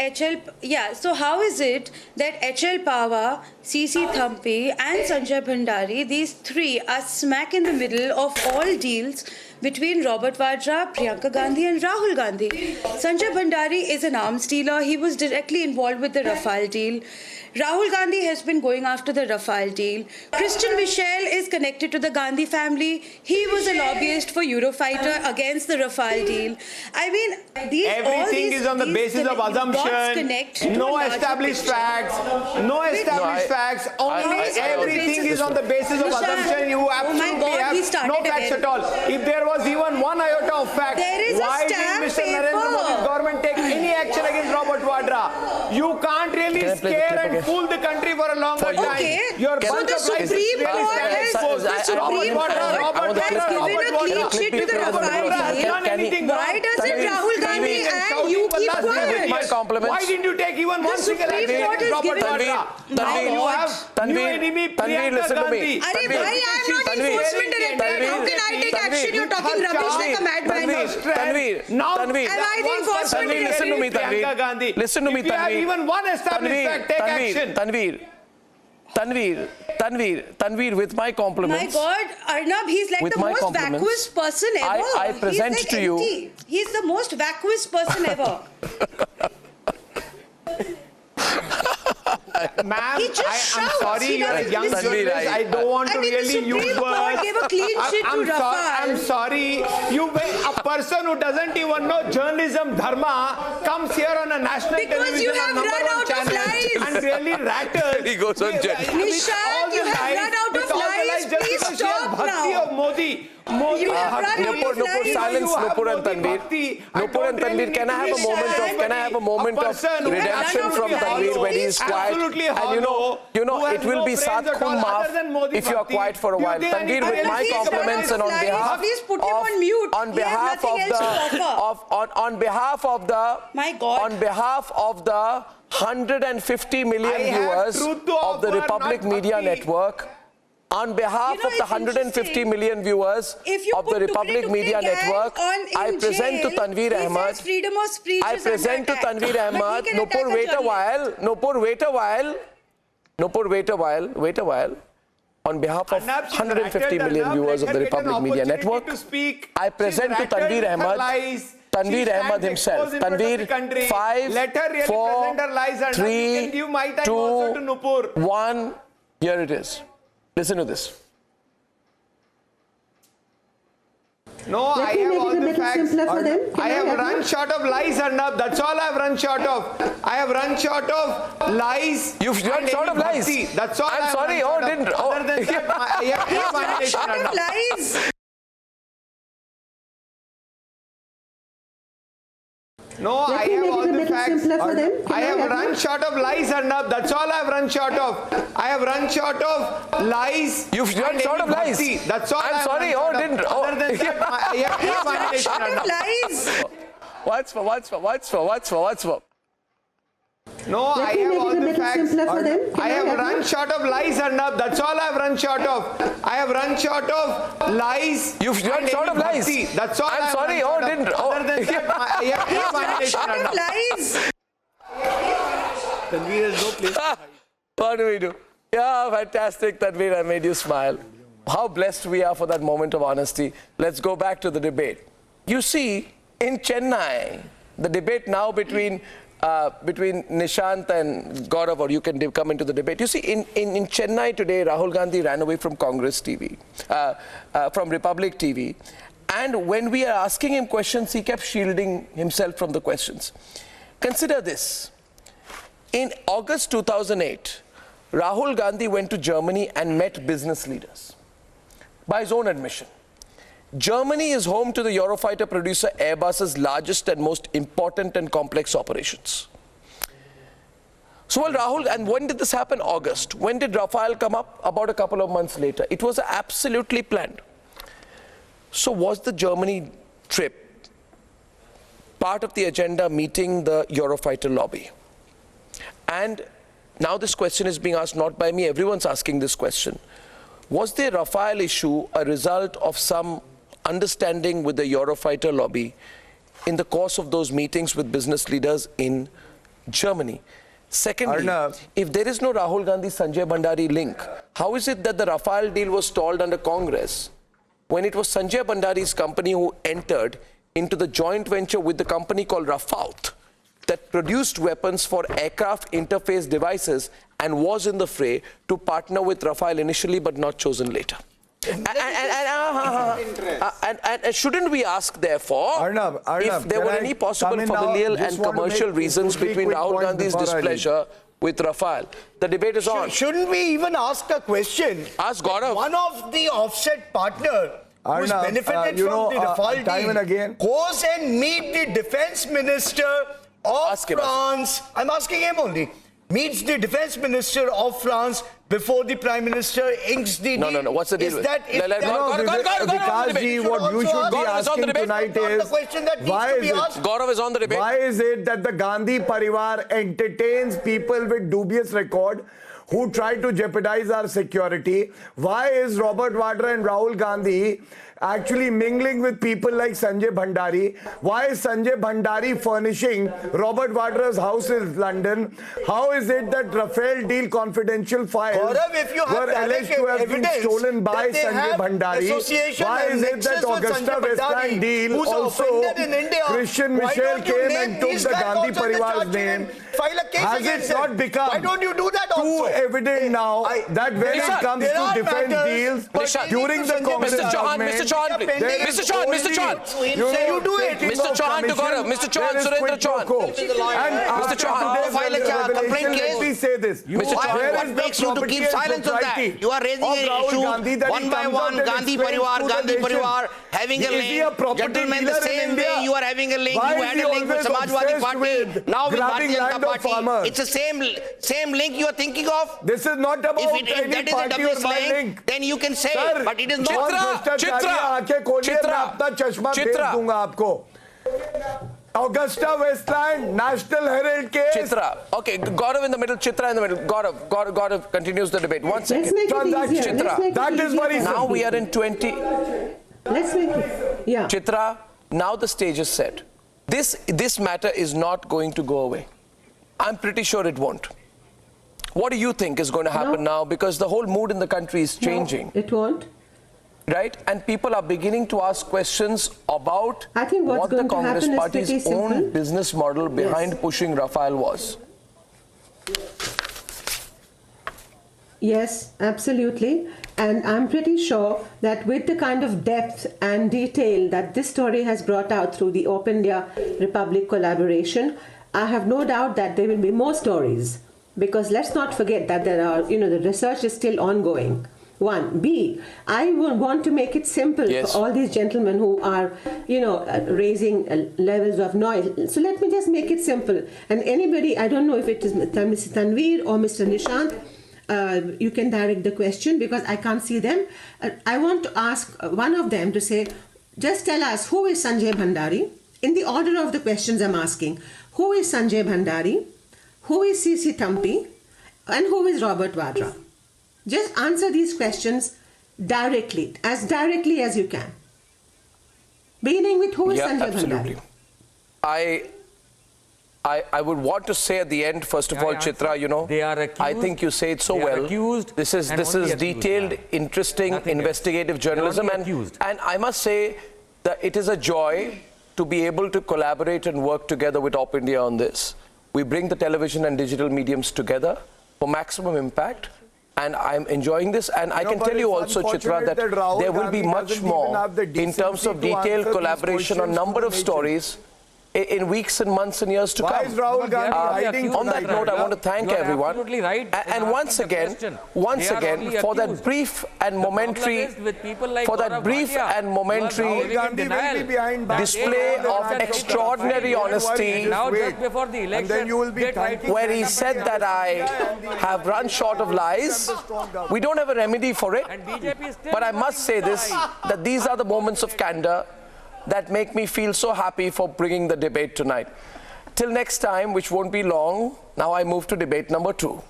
how is it that HL Pava, CC Thampi and Sanjay Bhandari, these three are smack in the middle of all deals between Robert Vadra, Priyanka Gandhi and Rahul Gandhi? Sanjay Bhandari is an arms dealer. He was directly involved with the Rafale deal. Rahul Gandhi has been going after the Rafale deal. Christian Michel is connected to the Gandhi family. He was a lobbyist for Eurofighter against the Rafale deal. I mean, everything is on the basis of assumption. No established facts. Only everything is on the basis of assumption. You absolutely have no facts at all. If there was even one iota of fact, why did Mr. Narendra Modi's government take any action against Robert Vadra? You can't really scare and fool the country for a longer time. Your bunch of lies Supreme Court has given a clean sheet to the Rafale deal. Why doesn't Rahul Gandhi and you keep quiet? My compliments. Why didn't you take even one single action against Robert Vadra? Now you have new enemy Priyanka Gandhi. Why I am not enforcement director? How can I take action? You're talking rubbish like a madman. Tanveer, am I the enforcement director? Listen to me, Tanveer. Listen to me, If you have even one established fact, take action. Tanveer, with my compliments. My God, Arnab, he's like the most vacuous person ever. I present to you. He's the most vacuous person ever. Ma'am, I'm sorry, you're a young journalist. I don't want to really use words. I'm sorry. A person who doesn't even know journalism dharma comes here on a national television on #1 channel and really rattles. He goes on Nishant, you have run out of lies. Please stop now. Of Modi. Nupur, silence, Nupur and Tanveer. Can I have a moment of redemption from Tanveer when he is quiet? And you know, it will be Sat Khun Maaf if you are quiet for a while. Tanveer, with my compliments and on behalf of the 150 million viewers of the Republic Media Network, On behalf of the 150 million viewers of the Republic Media Network, I present to Tanveer Ahmed. I present to Tanveer Ahmed. Nupur, wait a while. Nupur, wait a while. Nupur, wait a while. Wait a while. On behalf of 150 million viewers of the Republic Media Network, I present to Tanveer Ahmed. Tanveer Ahmed himself. Tanveer, 5, 4, 3, 2, 1. Here it is. Listen to this. No, I have all the facts. I have run short of lies, Arnab. That's all I have run short of. I have run short of lies. You've run short of lies. That's all. I'm sorry. Oh, didn't. Other than that, I have no validation, Arnab. Lies. No, I have all the facts. I have run short of lies, Arnab. That's all I have run short of. I have run short of lies. You've run short of lies. That's all. I'm sorry. Oh, didn't. Other than that, I have no validation, Arnab. Lies. What's for? No, I have all the facts. I have run short of lies, Arnab. That's all I have run short of. I have run short of lies. You've run short of lies. That's all. I'm sorry. Oh, didn't. Other than that, I have no validation, Arnab. Lies. Tanveer has no place to hide. What do we do? Yeah, fantastic, Tanveer. I made you smile. How blessed we are for that moment of honesty. Let's go back to the debate. You see, in Chennai, the debate now between Nishant and Gaurav, or you can come into the debate. You see, in Chennai today, Rahul Gandhi ran away from Congress TV, from Republic TV. And when we are asking him questions, he kept shielding himself from the questions. Consider this. In August 2008, Rahul Gandhi went to Germany and met business leaders. By his own admission. Germany is home to the Eurofighter producer Airbus's largest and most important and complex operations. So, well, Rahul, and when did this happen? August. When did Rafale come up? About a couple of months later. It was absolutely planned. So, was the Germany trip part of the agenda meeting the Eurofighter lobby? And now this question is being asked not by me, everyone's asking this question. Was the Rafale issue a result of some understanding with the Eurofighter lobby in the course of those meetings with business leaders in Germany? Secondly, Arnab, if there is no Rahul Gandhi-Sanjay Bhandari link, how is it that the Rafale deal was stalled under Congress when it was Sanjay Bhandari's company who entered into the joint venture with the company called Rafaut that produced weapons for aircraft interface devices and was in the fray to partner with Rafale initially but not chosen later? And shouldn't we ask, therefore, Arnab, if there were any possible familial and commercial reasons between Rahul Gandhi's displeasure with Rafale? The debate is on. Shouldn't we even ask a question? Ask Gaurav. One of the offset partner who's Arnab, benefited from the Rafale time deal and again. goes and meet the defense minister of France. I'm asking him only. Meets the defense minister of France before the prime minister inks the deal. No. What's the deal? Is that Vikasji, what you should be asking tonight is, Gaurav is on the debate. Why is it that the Gandhi Parivar entertains people with dubious record who try to jeopardize our security? Why is Robert Vadra and Rahul Gandhi actually mingling with people like Sanjay Bhandari? Why is Sanjay Bhandari furnishing Robert Vadra's house in London? How is it that Rafale deal confidential files were alleged to have been stolen by Sanjay Bhandari? Why is it that Augusta Westland deal also Christian Michel came and took the Gandhi Parivar's name? Has it not become too evident now that when it comes to defense deals during the Congress government, Mr. Chauhan, you do it. Mr. Chauhan to Gaurav. Mr. Chauhan, Surendra Chauhan. Mr. Chauhan, file a complaint case. Let me say this. Mr. Chauhan, what makes you to keep silence on that? You are raising an issue one by one. Gandhi Parivar, having a link. Gentlemen, the same way you are having a link. You had a link with Samajwadi Party. Now with Bharatiya Janata Party. It's the same link you are thinking of. This is not about if that is a double link, then you can say, but it is not. आंखें खोलिए, मैं अपना चश्मा भेज दूंगा आपको. Augusta Westland, National Herald case. Chitra. Okay, Gaurav in the middle, Chitra in the middle. Gaurav continues the debate. One second. Chitra, that is very simple. Now we are in 20. Let's make it. Yeah. Chitra, now the stage is set. This matter is not going to go away. I'm pretty sure it won't. What do you think is going to happen now? Because the whole mood in the country is changing. No, it won't. Right? And people are beginning to ask questions about what the Congress Party's own business model behind pushing Rafale was. Yes, absolutely. And I'm pretty sure that with the kind of depth and detail that this story has brought out through the Open India Republic collaboration, I have no doubt that there will be more stories. Because let's not forget that there are, the research is still ongoing. One. B, I want to make it simple for all these gentlemen who are, raising levels of noise. So let me just make it simple. And anybody, I don't know if it is Mr. Tanveer or Mr. Nishant, you can direct the question because I can't see them. I want to ask one of them to say, just tell us who is Sanjay Bhandari? In the order of the questions I'm asking, who is Sanjay Bhandari? Who is C.C. Thampi? And who is Robert Vadra? Just answer these questions directly as you can. Beginning with who is Sanjay Bhandari? I would want to say at the end, first of all, Chitra, they are accused, I think you say it so well. This is detailed, interesting, investigative journalism. And I must say that it is a joy to be able to collaborate and work together with Op India on this. We bring the television and digital mediums together for maximum impact. And I'm enjoying this. And I can tell you also, Chitra, that there will be much more in terms of detailed collaboration on number of stories in weeks and months and years to come. Why is Rahul Gandhi hiding on that note, I want to thank everyone. And once again, for that brief and momentary, display of extraordinary honesty, where he said that I have run short of lies. We don't have a remedy for it, but I must say this, that these are the moments of candor that make me feel so happy for bringing the debate tonight. Till next time, which won't be long, now I move to debate number 2.